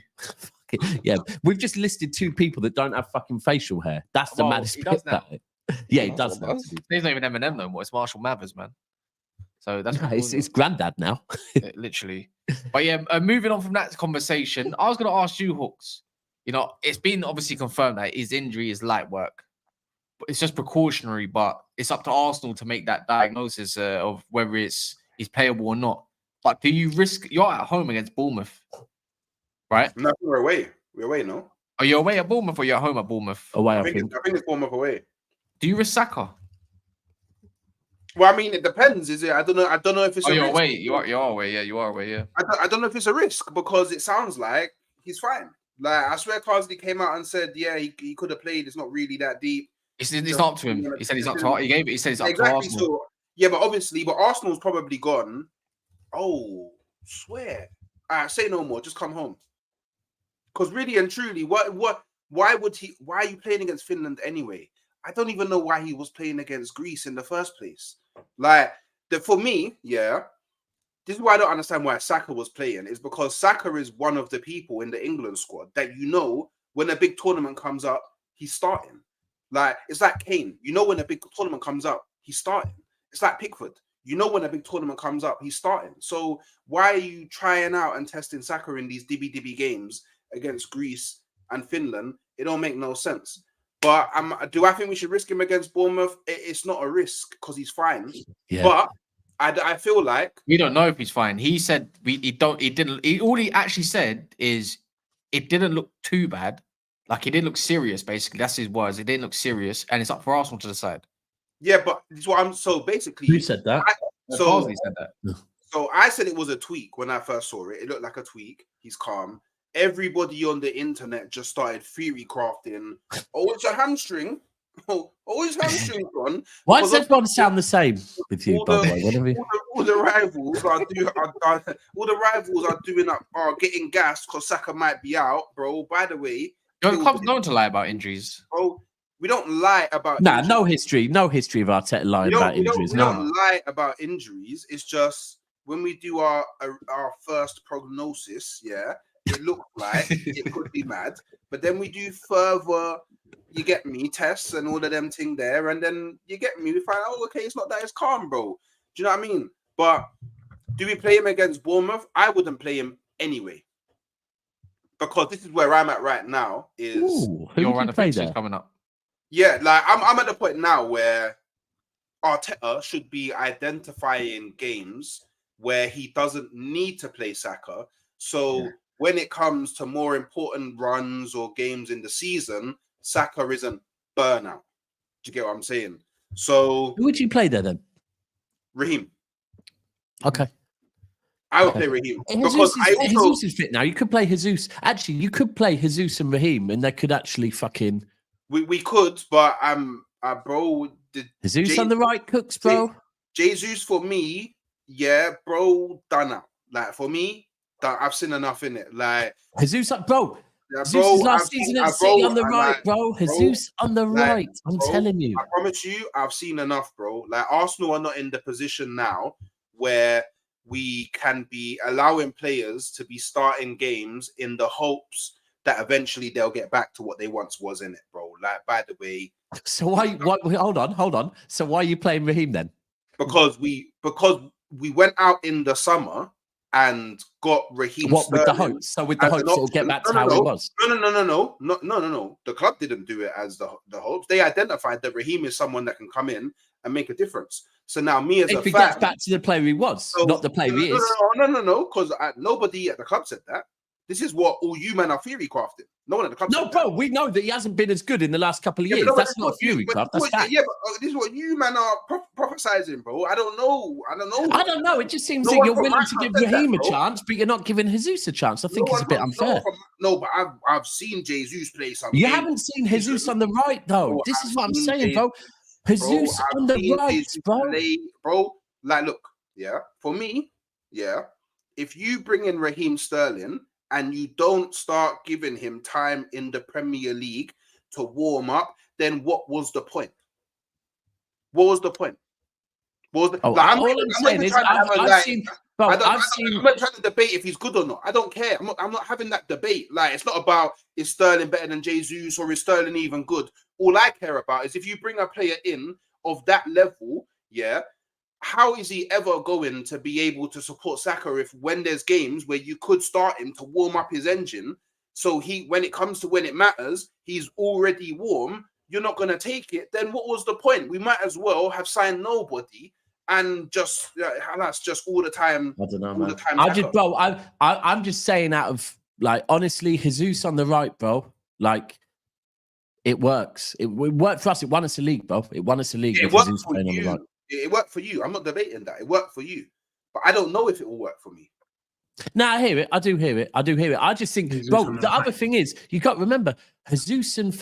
Yeah, we've just listed two people that don't have fucking facial hair. That's the maddest bit. Yeah, he does now. He's not even Eminem no more. It's Marshall Mathers, man. So that's it's granddad now. Literally. But yeah, moving on from that conversation, I was going to ask you, Hooks. You know, it's been obviously confirmed that his injury is light work. But it's just precautionary, but it's up to Arsenal to make that diagnosis of whether he's playable or not. But do you risk? You're at home against Bournemouth, right? No, we're away. We're away, no? Are you away at Bournemouth or you're at home at Bournemouth? Away, I think it's Bournemouth away. Do you risk Saka? Well, I mean, it depends. Is it? I don't know if it's. You're away. You are away. Yeah, you are away. Yeah. I don't know if it's a risk because it sounds like he's fine. Like I swear, Carsley came out and said, "Yeah, he could have played. It's not really that deep." It's not up to him. He said he's up to. He gave it. He said it's up to Arsenal. So, yeah, but Arsenal's probably gone. Oh, swear. Say no more. Just come home. Because really and truly, why are you playing against Finland anyway? I don't even know why he was playing against Greece in the first place. Like, for me, yeah, this is why I don't understand why Saka was playing, is because Saka is one of the people in the England squad that when a big tournament comes up, he's starting. Like, it's like Kane. When a big tournament comes up, he's starting. It's like Pickford. When a big tournament comes up, he's starting. So why are you trying out and testing Saka in these dibby games against Greece and Finland? It don't make no sense. But do I think we should risk him against Bournemouth? It's not a risk because he's fine. Yeah. But I feel like we don't know if he's fine. He said all he actually said is it didn't look too bad. Like it didn't look serious. Basically, that's his words. It didn't look serious, and it's up for Arsenal to decide. Yeah, but this is what I'm. So basically, who said that? Carsley said that. So I said it was a tweak when I first saw it. It looked like a tweak. He's calm. Everybody on the internet just started theory crafting. Oh, it's a hamstring. Oh, it's hamstring gone. Why does everyone sound the same with you, by the way? All the rivals are getting gassed because Saka might be out, bro. By the way, club's known to lie about injuries. Oh, we don't lie about. Nah, no history of Arteta lying about injuries. We don't lie about injuries. It's just when we do our first prognosis, yeah. It looked like it could be mad, but then we do further you get me, tests and all of them thing there, and then you get me, we find out, oh, okay, it's not that, it's calm, bro. Do you know what I mean? But do we play him against Bournemouth? I wouldn't play him anyway. Because this is where I'm at right now. Is who would you play there? Coming up? Yeah, like I'm at the point now where Arteta should be identifying games where he doesn't need to play Saka. So when it comes to more important runs or games in the season, Saka isn't burnout. Do you get what I'm saying? So who would you play there then? Raheem. Okay. I would play Raheem. Because Jesus is fit now. You could play Jesus. Actually, you could play Jesus and Raheem, and they could actually fucking. We could, but bro. Jesus on the right, Cooks, bro. Jesus for me, yeah, bro, done out. Like for me, I've seen enough in it. Like Jesus, bro. Yeah, Jesus last season at City on the right, bro. Jesus on the right. I'm telling you. I promise you, I've seen enough, bro. Like Arsenal are not in the position now where we can be allowing players to be starting games in the hopes that eventually they'll get back to what they once was in it, bro. Like, by the way. So why hold on. So why are you playing Raheem then? Because we went out in the summer and got Raheem. What with the hopes? So with the hopes it'll get back to how it was. No. The club didn't do it as the hopes. They identified that Raheem is someone that can come in and make a difference. So now me as a fan, he gets back to the player he was, not the player he is. No, because nobody at the club said that. This is what all you men are theory crafting. No one at the club. No, bro, we know that he hasn't been as good in the last couple of years. That's not theory craft. That's fact. Yeah, but this is what you men are prophesizing, bro. I don't know. It just seems that you're willing to give Raheem a chance, but you're not giving Jesus a chance. I think it's a bit unfair. No, but I've seen Jesus play some. You haven't seen Jesus on the right, though. This is what I'm saying, bro. Jesus on the right, bro. Like, look, yeah. For me, yeah. If you bring in Raheem Sterling and you don't start giving him time in the Premier League to warm up, then what was the point? What was the point? I'm not trying to debate if he's good or not. I don't care. I'm not having that debate. Like, it's not about is Sterling better than Jesus or is Sterling even good. All I care about is if you bring a player in of that level, yeah, how is he ever going to be able to support Saka if when there's games where you could start him to warm up his engine, so when it comes to when it matters, he's already warm, you're not going to take it, then what was the point? We might as well have signed nobody and just that's just all the time. I don't know, man. I'm just saying out of, like, honestly, Jesus on the right, bro, like, it works. It worked for us. It won us a league, bro. It won us a league. It worked for you. It worked for you. I'm not debating that. It worked for you. But I don't know if it will work for me. No, I hear it. I do hear it. I just think, bro, the other thing is, you got to remember, Jesus and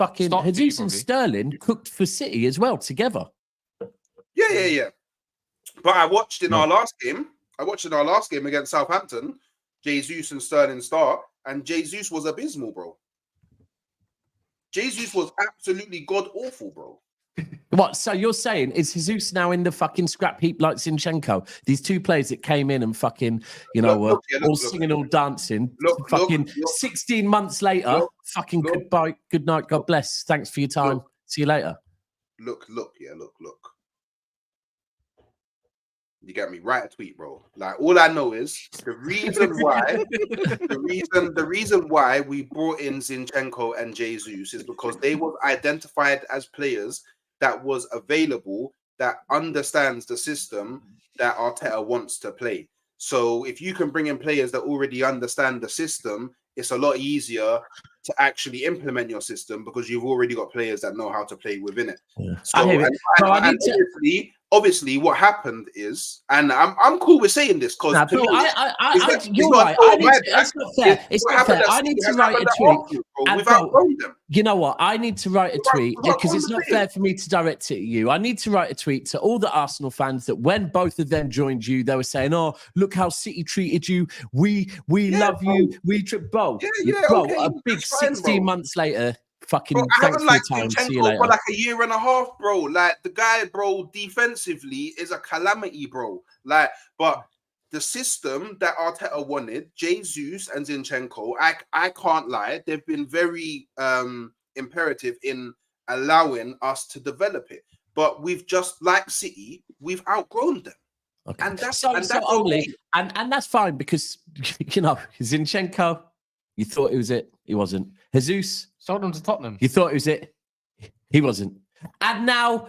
Sterling cooked for City as well together. Yeah. But I watched in our last game against Southampton, Jesus and Sterling start, and Jesus was abysmal, bro. Jesus was absolutely god-awful, bro. What? So you're saying, is Jesus now in the fucking scrap heap like Zinchenko? These two players that came in and fucking, all singing, all dancing. 16 months later, goodbye, good night, God bless. Thanks for your time. See you later. Look. You get me? Write a tweet, bro. Like, all I know is the reason why we brought in Zinchenko and Jesus is because they were identified as players that was available, that understands the system that Arteta wants to play. So if you can bring in players that already understand the system, it's a lot easier to actually implement your system because you've already got players that know how to play within it. Yeah. So obviously what happened is, and I'm cool with saying this because you're right. It's not fair. It's not fair. I need to write a tweet. You know what? I need to write a tweet because it's not fair for me to direct it at you. I need to write a tweet to all the Arsenal fans that when both of them joined you, they were saying, "Oh, look how City treated you. We love you. A big 16 months later." Fucking thanks for your time. See you later. For like a year and a half, bro. Like, the guy, bro, defensively is a calamity, bro. Like, but the system that Arteta wanted, Jesus and Zinchenko, I can't lie, they've been very imperative in allowing us to develop it. But we've just, like City, we've outgrown them. Okay. And that's only, okay. and that's fine because, you know, Zinchenko, you thought it was it. He wasn't. Jesus. Sold him to Tottenham. You thought it was it. He wasn't. And now,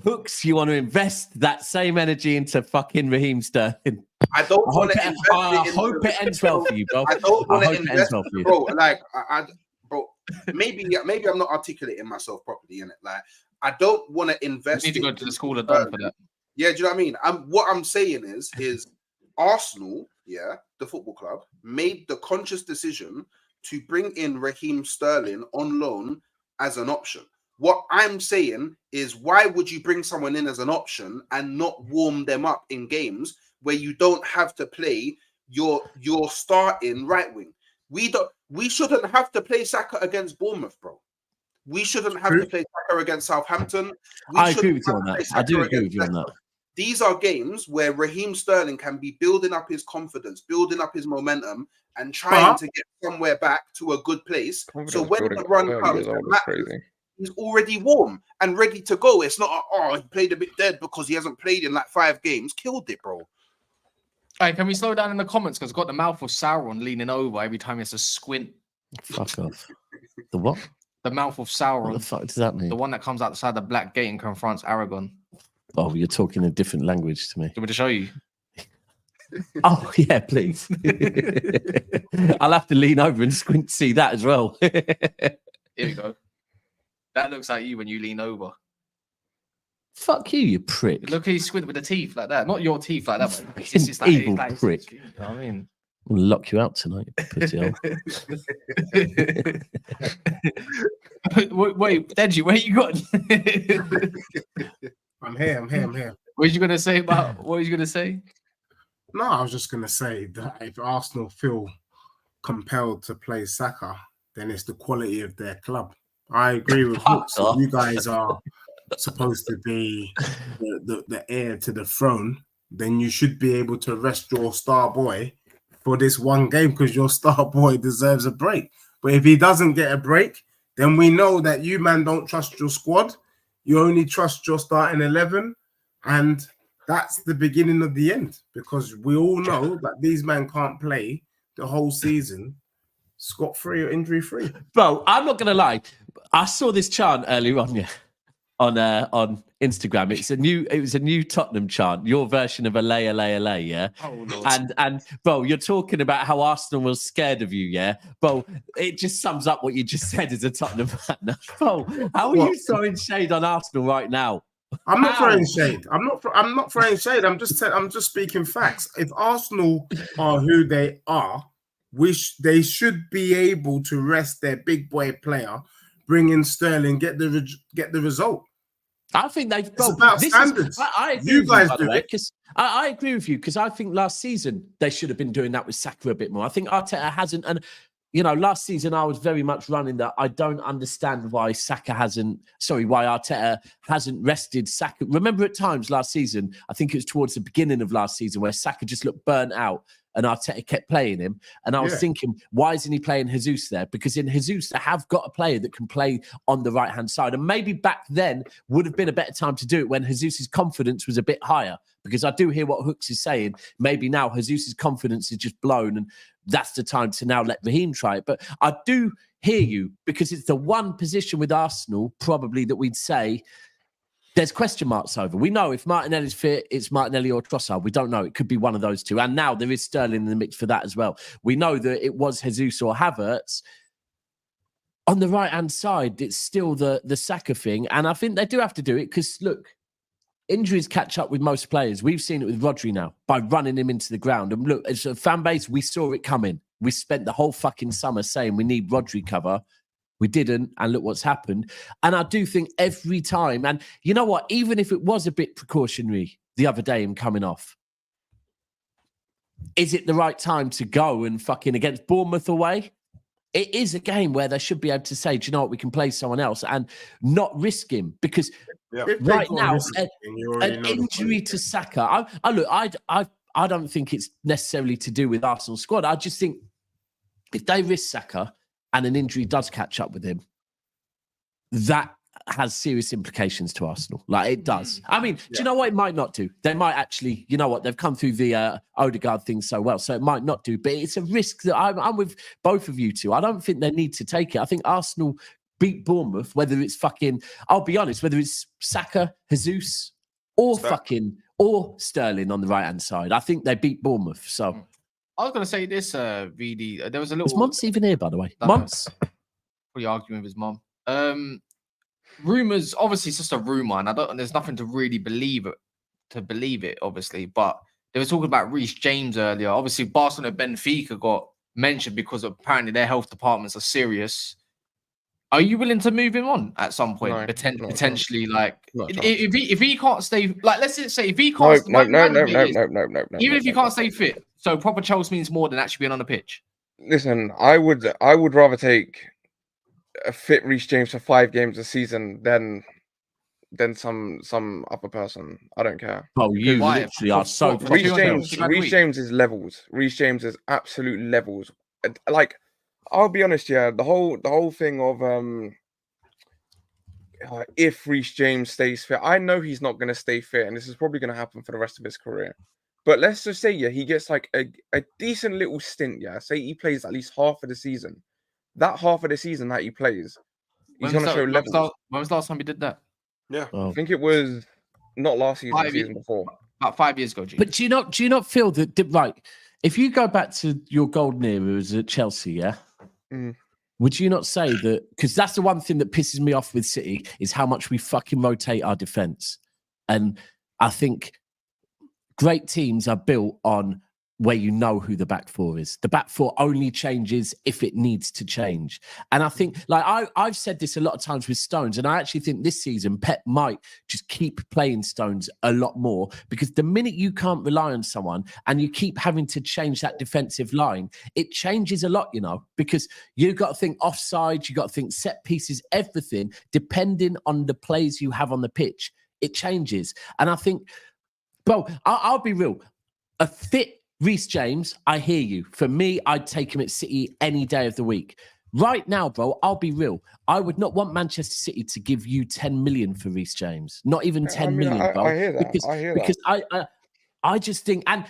Hooks, you want to invest that same energy into fucking Raheem Sterling. I don't want to invest I hope it ends well for you, bro. I don't want to invest, well for you. bro. Like, bro, maybe I'm not articulating myself properly in it. Like, I don't want to invest. You need to go to the school of done for that. Yeah, do you know what I mean? What I'm saying is Arsenal, the football club, made the conscious decision to bring in Raheem Sterling on loan as an option. What I'm saying is, why would you bring someone in as an option and not warm them up in games where you don't have to play your starting right wing? We shouldn't have to play Saka against Bournemouth, bro. We shouldn't have to play Saka against Southampton. I agree with you on that. I do agree with you on that. These are games where Raheem Sterling can be building up his confidence, building up his momentum, and trying to get somewhere back to a good place. So when the run comes, he's already warm and ready to go. It's not, he played a bit dead because he hasn't played in like 5 games. Killed it, bro. Hey, can we slow down in the comments? Because I've got the mouth of Sauron leaning over every time he has to squint. Fuck off. The what? The mouth of Sauron. What the fuck does that mean? The one that comes outside the Black Gate and confronts Aragon. Oh, you're talking a different language to me. Do you want me to show you? Oh, yeah, please. I'll have to lean over and squint to see that as well. Here we go. That looks like you when you lean over. Fuck you prick. Look, he squint with the teeth like that. Not your teeth like that. But It's just like, evil prick. You know what I mean? I'm going to lock you out tonight, pussy hole. Wait, Deji, where you got? I'm here. What was you gonna say about? What was you gonna say? No, I was just gonna say that if Arsenal feel compelled to play Saka, then it's the quality of their club. I agree with Hooks. You guys are supposed to be the heir to the throne. Then you should be able to rest your star boy for this one game because your star boy deserves a break. But if he doesn't get a break, then we know that you, man, don't trust your squad. You only trust your starting 11. And that's the beginning of the end because we all know that these men can't play the whole season scot-free or injury-free. Bro, I'm not going to lie. I saw this chant earlier on Instagram. It was a new Tottenham chant, your version of a lay, yeah? Oh, Lord. And bro, you're talking about how Arsenal was scared of you, yeah? Bro, it just sums up what you just said as a Tottenham fan. Bro, how are you throwing shade on Arsenal right now? I'm not throwing shade. I'm not throwing shade. I'm just speaking facts. If Arsenal are who they are, they should be able to rest their big boy player, bring in Sterling, get the result. I think they've. It's about standards. I agree you guys with you, do it. Because I agree with you because I think last season they should have been doing that with Saka a bit more. I think Arteta hasn't, and last season I was very much running that. I don't understand why Arteta hasn't rested Saka. Remember at times last season, I think it was towards the beginning of last season where Saka just looked burnt out. And Arteta kept playing him. And I was thinking, why isn't he playing Jesus there? Because in Jesus, they have got a player that can play on the right-hand side. And maybe back then would have been a better time to do it when Jesus' confidence was a bit higher. Because I do hear what Hooks is saying. Maybe now Jesus' confidence is just blown. And that's the time to now let Raheem try it. But I do hear you because it's the one position with Arsenal probably that we'd say there's question marks over. We know if Martinelli's fit, it's Martinelli or Trossard. We don't know. It could be one of those two. And now there is Sterling in the mix for that as well. We know that it was Jesus or Havertz. On the right-hand side, it's still the Saka thing. And I think they do have to do it because, look, injuries catch up with most players. We've seen it with Rodri now by running him into the ground. And look, as a fan base, we saw it coming. We spent the whole fucking summer saying we need Rodri cover. We didn't, and look what's happened. And I do think every time, and you know what, even if it was a bit precautionary the other day him coming off, is it the right time to go and fucking against Bournemouth away? It is a game where they should be able to say, do you know what, we can play someone else and not risk him. Because right now, an injury to Saka, I don't think it's necessarily to do with Arsenal's squad. I just think if they risk Saka, and an injury does catch up with him, that has serious implications to Arsenal. Like it does. I mean, do you know what it might not do? They might actually, you know what? They've come through the Odegaard thing so well, so it might not do. But it's a risk that I'm with both of you two. I don't think they need to take it. I think Arsenal beat Bournemouth, whether it's fucking, I'll be honest, whether it's Saka, Jesus, or or Sterling on the right-hand side. I think they beat Bournemouth. So I was going to say this, VD. There was a little... Is Monts even here, by the way? Monts? Probably arguing with his mum. Rumours, obviously it's just a rumour, and there's nothing to really believe it, obviously. But they were talking about Reece James earlier. Obviously, Barcelona and Benfica got mentioned because apparently their health departments are serious. Are you willing to move him on at some point? No, potentially, like not if he can't stay, like let's just say if he can't, no, even if he can't stay fit, so proper Chelsea means more than actually being on the pitch. Listen, I would rather take a fit Reece James for 5 games a season than some other person. I don't care. Oh, you literally are so. Reece James is levels. Reece James is absolute levels. Like, I'll be honest, yeah. The whole thing of if Reece James stays fit, I know he's not going to stay fit, and this is probably going to happen for the rest of his career. But let's just say, yeah, he gets like a decent little stint. Yeah, say he plays at least half of the season. That half of the season that he plays, he's going to show levels. When was the last time he did that? Yeah, I think it was not last season, the season before. About 5 years ago. But do you not feel that right? If you go back to your golden era as at Chelsea, yeah, would you not say that? Because that's the one thing that pisses me off with City is how much we fucking rotate our defense, and I think great teams are built on where you know who the back four is. The back four only changes if it needs to change. And I think, like I've said this a lot of times with Stones, and I actually think this season Pep might just keep playing Stones a lot more, because the minute you can't rely on someone and you keep having to change that defensive line, it changes a lot, you know, because you've got to think offside, you've got to think set pieces, everything, depending on the plays you have on the pitch, it changes. And I think, bro, I'll be real. A fit Reece James, I hear you. For me, I'd take him at City any day of the week. Right now, bro, I'll be real. I would not want Manchester City to give you 10 million for Reece James. Not even 10 million, bro. I hear that. Because I just think, and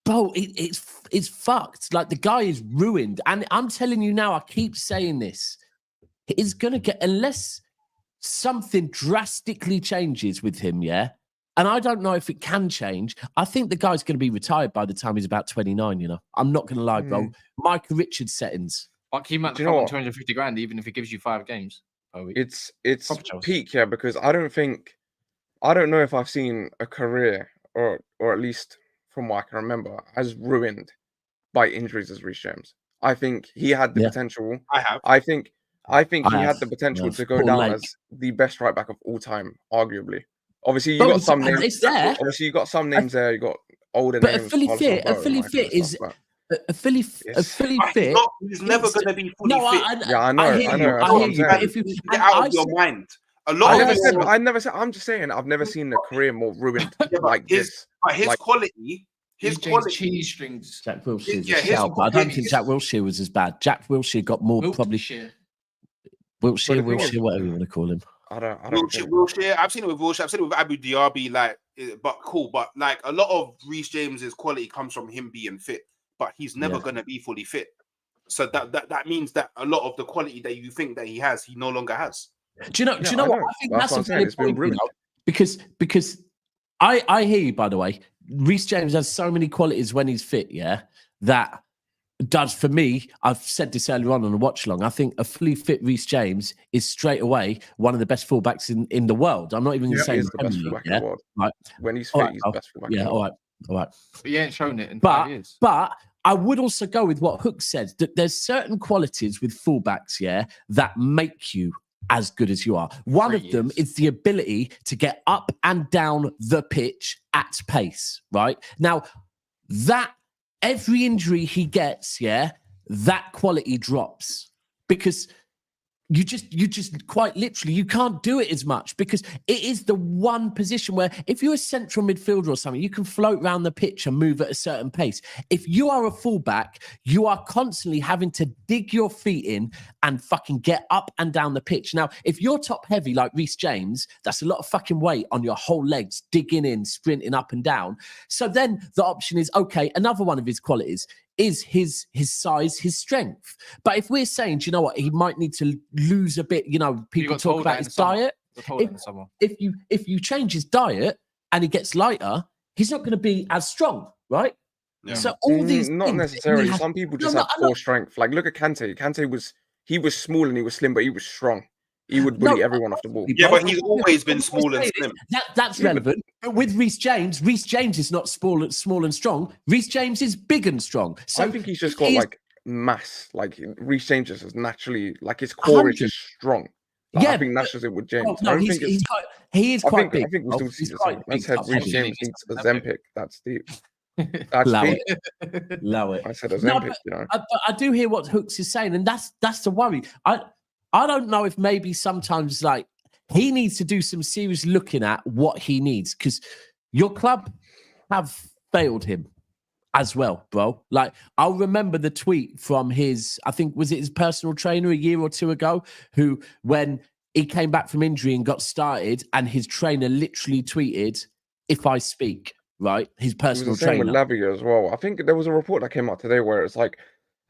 bro, it's fucked. Like, the guy is ruined. And I'm telling you now, I keep saying this. It's going to get, unless something drastically changes with him, yeah? And I don't know if it can change. I think the guy's going to be retired by the time he's about 29, you know. I'm not going to lie, bro. Michael Richards settings. Like, he might come on 250 grand, even if he gives you 5 games per week. It's peak, yeah, because I don't know if I've seen a career, or at least from what I can remember, as ruined by injuries as Reece James. I think he had the potential. I think he had the potential to go down as the best right back of all time, arguably. Obviously, you got some names. It's there. Obviously, you got some names there. You got older names. But a Philly fit is a Philly fit. He's never going to be fully fit. I know. I hear you. But if you get out of your mind, a lot. I never said. I'm just saying. I've never seen a career more ruined like this. But his quality. His quality. Cheese strings. Jack Wilshere. I don't think Jack Wilshere was as bad. Jack Wilshere got more probably. Wilshere, whatever you want to call him. I don't Wilshere. I've seen it with Wilshere. I've seen it with Abu Diaby. Like, but cool. But like, a lot of Reece James's quality comes from him being fit. But he's never going to be fully fit. So that means that a lot of the quality that you think that he has, he no longer has. Do you know what? I think that's a valid point, you know? Because I hear you. By the way, Reece James has so many qualities when he's fit. Yeah, that does for me. I've said this earlier on a watch along. I think a fully fit Reece James is straight away one of the best fullbacks in the world. I'm not even going to say he's the best fullback in the world. Right. When he's fit, he's the best fullback. Yeah, all right. But he ain't shown it in 5 years. But I would also go with what Hook said, that there's certain qualities with fullbacks, that make you as good as you are. One of them is the ability to get up and down the pitch at pace, right? Now, that every injury he gets, that quality drops. Because you just quite literally, you can't do it as much because it is the one position where if you're a central midfielder or something, you can float around the pitch and move at a certain pace. If you are a fullback, you are constantly having to dig your feet in and fucking get up and down the pitch. Now, if you're top heavy like Reece James, that's a lot of fucking weight on your whole legs, digging in, sprinting up and down. So then the option is, okay, another one of his qualities is his size, his strength. But if we're saying, do you know what, he might need to lose a bit, people talk about his diet. If you change his diet and he gets lighter, he's not going to be as strong, right? Yeah. So all these not things necessarily. Some people just have poor strength. Like look at Kante. Kante was small and he was slim, but he was strong. He would bully everyone off the ball. Yeah, but he's always been small and slim. That's relevant. But with Reece James is not small and strong. Reece James is big and strong. So I think he's just got like mass. Like Reece James is naturally, like his core is just strong. Like, I think that's just it with James. Oh, no, he is quite big. I think we still see the same. I said Reece James needs Ozempic. That's deep. That's deep. Allow it. I said Ozempic. I do hear what Hooks is saying, and that's the worry. I don't know if maybe sometimes like he needs to do some serious looking at what he needs because your club have failed him as well, bro. Like I'll remember the tweet from I think was it his personal trainer a year or two ago, who when he came back from injury and got started, and his trainer literally tweeted, "If I speak." Right, his personal trainer. With Lavia as well. I think there was a report that came out today where it's like,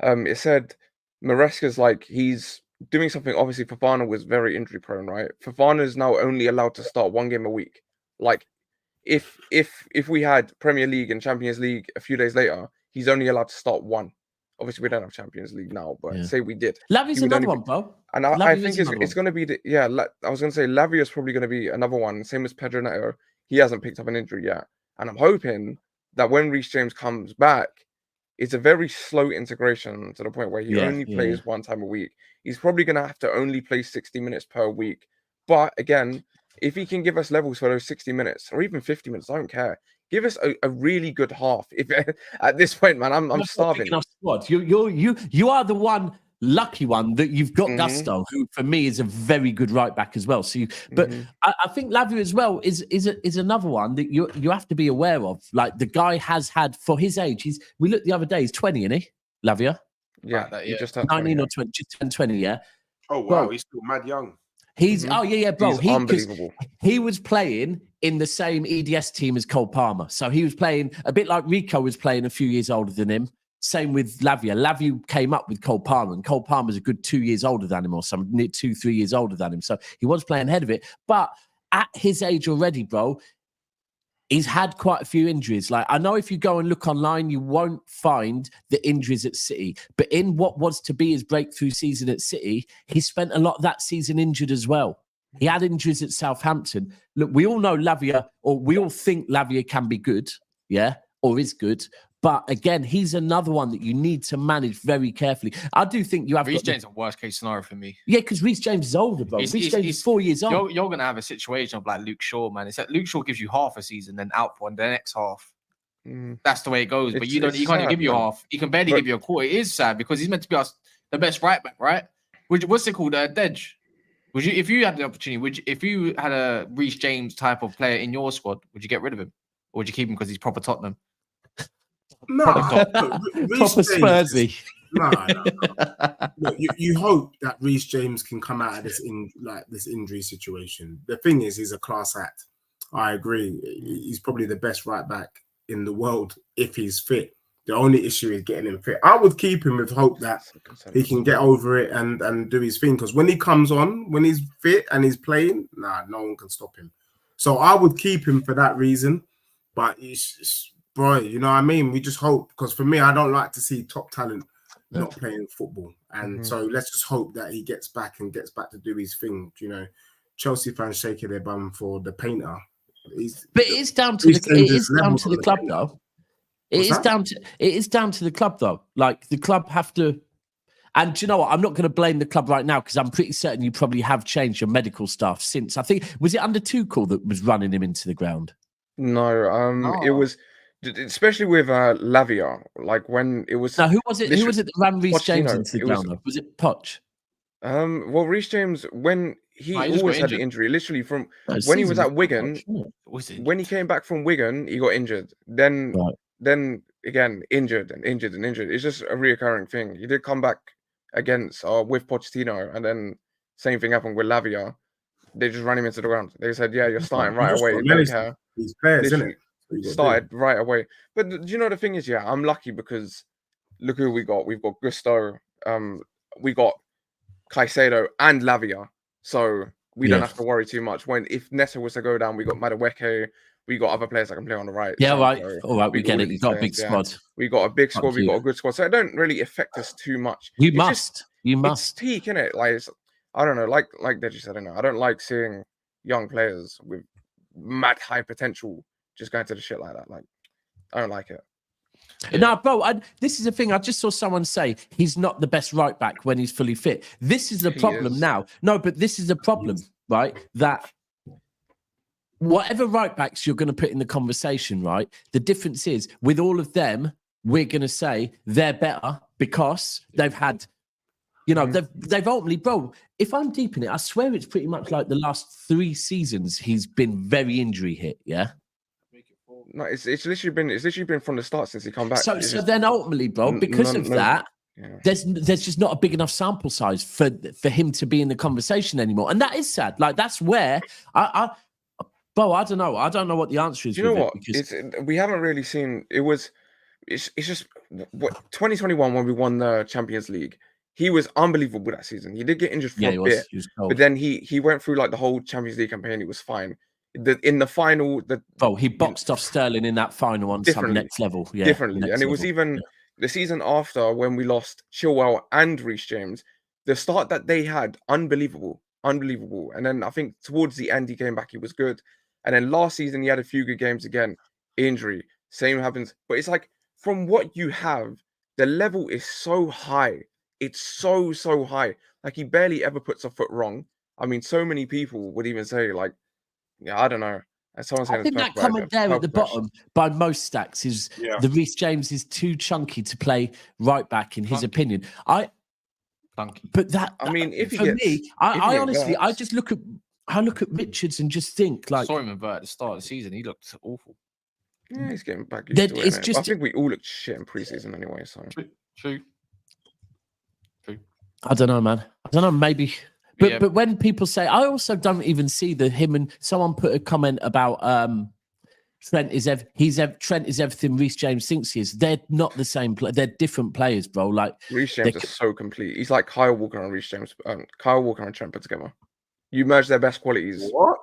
it said Maresca's like he's doing something. Obviously, Fofana was very injury prone, right? Fofana is now only allowed to start one game a week. Like, if we had Premier League and Champions League a few days later, he's only allowed to start one. Obviously, we don't have Champions League now, but say we did. Lavia's another one, bro. And I think it's going to be I was going to say Lavia is probably going to be another one. Same as Pedro Neto. He hasn't picked up an injury yet. And I'm hoping that when Reece James comes back, it's a very slow integration to the point where he only plays one time a week. He's probably going to have to only play 60 minutes per week. But again, if he can give us levels for those 60 minutes or even 50 minutes, I don't care. Give us a really good half. If at this point, man, I'm starving. You are the one lucky one that you've got Gusto, who for me is a very good right back as well. So, I think Lavia as well is another one that you have to be aware of. Like the guy has had for his age. We looked the other day. He's 20, isn't he? Lavia. Yeah, he just 19 or 20, just turned 20. Yeah. Oh wow, he's still mad young. He's bro. He's unbelievable. He was playing in the same EDS team as Cole Palmer, so he was playing a bit like Rico was playing a few years older than him. Same with Lavia. Lavia came up with Cole Palmer, and Cole Palmer's a good 2 years older than him, or something, 2-3 years older than him. So he was playing ahead of it. But at his age already, bro, he's had quite a few injuries. Like I know if you go and look online, you won't find the injuries at City. But in what was to be his breakthrough season at City, he spent a lot of that season injured as well. He had injuries at Southampton. Look, we all know Lavia, or we all think Lavia can be good, or is good. But again, he's another one that you need to manage very carefully. I do think you have Reece James is a worst case scenario for me. Yeah, because Reece James is older, bro. Reece James is 4 years old. You're going to have a situation of like Luke Shaw, man. It's like Luke Shaw gives you half a season, then out for the next half. That's the way it goes. But he can't give you half. He can barely give you a quarter. It is sad because he's meant to be the best right back, right? What's it called? Dej. Would you, if you had the opportunity, if you had a Reece James type of player in your squad, would you get rid of him, or would you keep him because he's proper Tottenham? No, proper Spursy. No. Look, you hope that Reece James can come out of this injury situation. The thing is, he's a class act. I agree. He's probably the best right back in the world if he's fit. The only issue is getting him fit. I would keep him with hope that he can get over it and do his thing. Because when he comes on, when he's fit and he's playing, no one can stop him. So I would keep him for that reason. But bro, you know what I mean? We just hope, because for me, I don't like to see top talent not playing football. And so let's just hope that he gets back to do his thing. You know, Chelsea fans shaking their bum for the painter. But it is down to the club, though. It is down to the club, though. Like the club have to. And do you know what? I'm not going to blame the club right now because I'm pretty certain you probably have changed your medical staff since. I think, was it under Tuchel that was running him into the ground? No, it was. Especially with Lavia, like when it was. Now, who was it? Who was it that ran Reece James into the ground? Was it Poch? Well, Reece James, when he just always got had the injured. injury, literally from No, when he was season at Wigan, Was it? when he came back from Wigan, he got injured. Then again, injured and injured and injured. It's just a reoccurring thing. He did come back against with Pochettino, and then same thing happened with Lavia. They just ran him into the ground. They said, "Yeah, you're starting right away. Don't care." These players, isn't Literally it? started right away. But do you know the thing is, yeah, I'm lucky because look who we got. We've got Gusto, we got Caicedo and Lavia, so we don't have to worry too much. If Neto was to go down, we got Madueke, we got other players that can play on the right. Yeah, right. So All right, we get all it. of You these got a big players, yeah. squad. We got a big squad. Fuck We you. got a good squad, so it don't really affect us too much. You It's must. You It's must. peak, innit? Like I don't know, like Deji said, I don't like seeing young players with mad high potential just going to the shit like that. Like I don't like it. No, bro, this is the thing. I just saw someone say he's not the best right back when he's fully fit. This is the problem is. now. No, but this is the problem, right? That whatever right backs you're going to put in the conversation, right? The difference is with all of them, we're going to say they're better because they've had, they've ultimately, bro, if I'm deep in it, I swear it's pretty much like the last 3 seasons he's been very injury hit, yeah? No, it's literally been from the start since he come back. So then ultimately, bro, because of that, there's just not a big enough sample size for him to be in the conversation anymore, and that is sad. Like that's where bro, I don't know. I don't know what the answer is. Do you know what? We haven't really seen. It's just 2021 when we won the Champions League. He was unbelievable that season. He did get injured for a bit, but then he went through like the whole Champions League campaign. He was fine. In the final, he boxed off Sterling in that final on some next level. Yeah, differently. And it was even the season after when we lost Chilwell and Reece James. The start that they had, unbelievable. And then I think towards the end he came back. He was good. And then last season he had a few good games again. Injury, same happens. But it's like from what you have, the level is so high. It's so high. Like he barely ever puts a foot wrong. I mean, so many people would even say like. Yeah, I don't know. I think that comment there at the bottom by most stacks is the Reece James is too chunky to play right back in his opinion. But that I mean, if for me, I honestly I just look at Richards and just think like saw him invert at the start of the season. He looked awful. Yeah, he's getting back used to it's it. just I think we all looked shit in preseason anyway. So true. I don't know, man. I don't know. Maybe. But when people say, I also don't even see him and someone put a comment about Trent is everything Reece James thinks he is. They're not the same. They're different players, bro. Like Reece James is so complete. He's like Kyle Walker and Reece James. Kyle Walker and Trent put together. You merge their best qualities. What?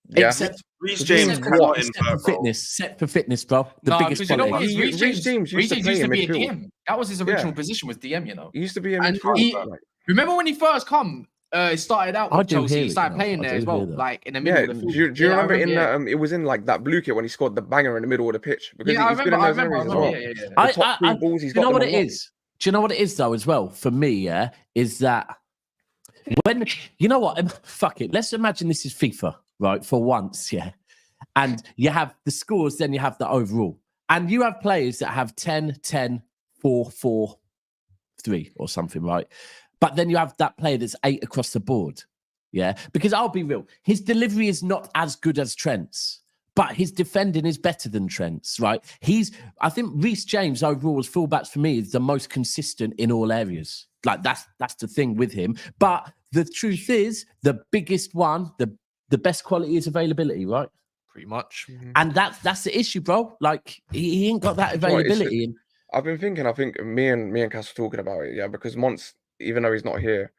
Yeah. Except Reece James cannot invert, set for fitness, bro. The biggest you know quality. what is Reece James used to be a DM. That was his original position, was DM. He used to be a midfielder. Remember when he first come? He started out with Chelsea. He started playing there as well, like in the middle of the field. Do you remember in the it was in like that blue kit when he scored the banger in the middle of the pitch? Because I remember. The top 3 balls he's got. You know what it is? Do you know what it is though as well? For me, is that when you know what? Fuck it. Let's imagine this is FIFA, right? For once, and you have the scores, then you have the overall, and you have players that have 10, 10, 4, 4, 3 or something, right? But then you have that player that's 8 across the board. Yeah. Because I'll be real. His delivery is not as good as Trent's, but his defending is better than Trent's, right? I think Reece James overall as fullbacks for me is the most consistent in all areas. Like that's the thing with him. But the truth is the biggest one, the best quality is availability, right? Pretty much. And that's the issue, bro. Like he ain't got that availability. I've been thinking, I think me and Cass were talking about it, because once, even though he's not here,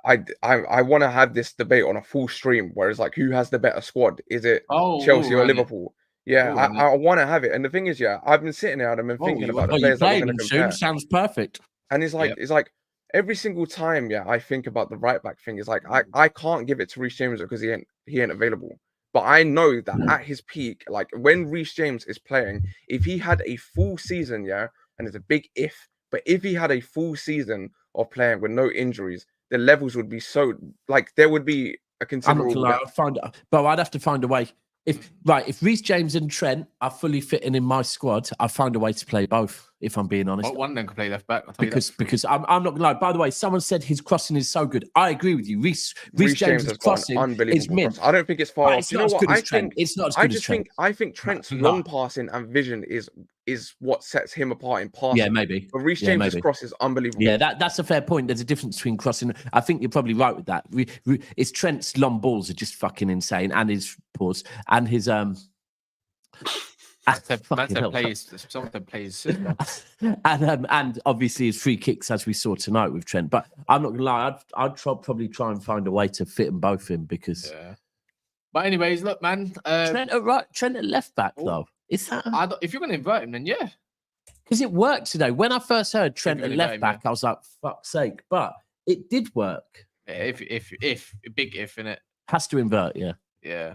I want to have this debate on a full stream where it's like, who has the better squad? Is it Chelsea or Liverpool? I want to have it. And the thing is, I've been sitting there and I've been thinking about the players that we're going to compare. Sounds perfect. And it's like every single time, I think about the right back thing. It's like I can't give it to Reece James because he ain't available. But I know that at his peak, like when Reece James is playing, if he had a full season, and it's a big if, but if he had a full season of playing with no injuries, the levels would be so like there would be a considerable. I'd have to find a way. If Reece James and Trent are fully fitting in my squad, I find a way to play both. If I'm being honest, one of them can play left back. I'll tell you that. Because I'm not gonna lie. By the way, someone said his crossing is so good. I agree with you. Reece James' crossing is mint. I don't think it's far off. It's not as good as Trent. It's not as good as Trent. I think Trent's long passing and vision is what sets him apart in passing. Yeah, maybe. But Reece James' cross is unbelievable. Yeah, that's a fair point. There's a difference between crossing. I think you're probably right with that. It's Trent's long balls are just fucking insane, and his pause and his Some of them plays. and obviously his free kicks, as we saw tonight with Trent. But I'm not gonna lie, I'd probably try and find a way to fit them both in because. Yeah. But anyways, look, man. Trent at left back though. Is that? If you're gonna invert him, then yeah. Because it worked today. When I first heard Trent at left back, I was like, "Fuck's sake!" But it did work. Yeah, if big if in it has to invert, yeah. Yeah.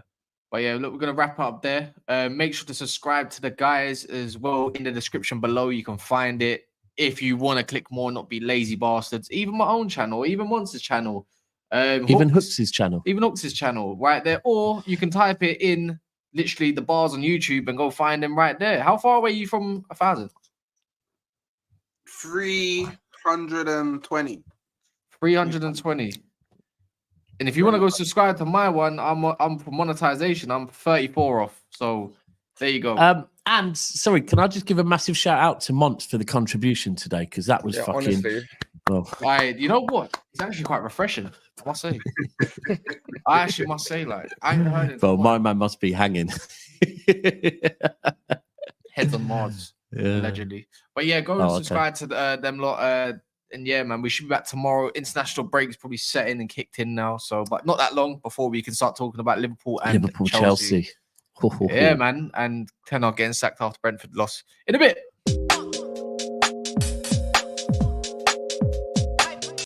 But yeah, look, we're going to wrap up there. Make sure to subscribe to the guys as well in the description below. You can find it. If you want to click more, not be lazy bastards. Even my own channel, even Monster's channel. Even Hooks' channel. Even Hooks' channel right there. Or you can type it in literally the bars on YouTube and go find them right there. How far away are you from 1,000? 320. 320. And if you want to go subscribe to my one, I'm for monetization. I'm 34 off. So there you go. And sorry, can I just give a massive shout out to Mont for the contribution today? Because that was fucking. Honestly. Well, you know what? It's actually quite refreshing. I must say. I actually must say, like, I haven't heard it. Well, my man must be hanging. Heads on Mars, allegedly. But yeah, go and subscribe to them lot. And yeah, man, we should be back tomorrow. International break's probably set in and kicked in now. So, but not that long before we can start talking about Liverpool and Chelsea. Yeah, man. And Ten are getting sacked after Brentford loss. In a bit.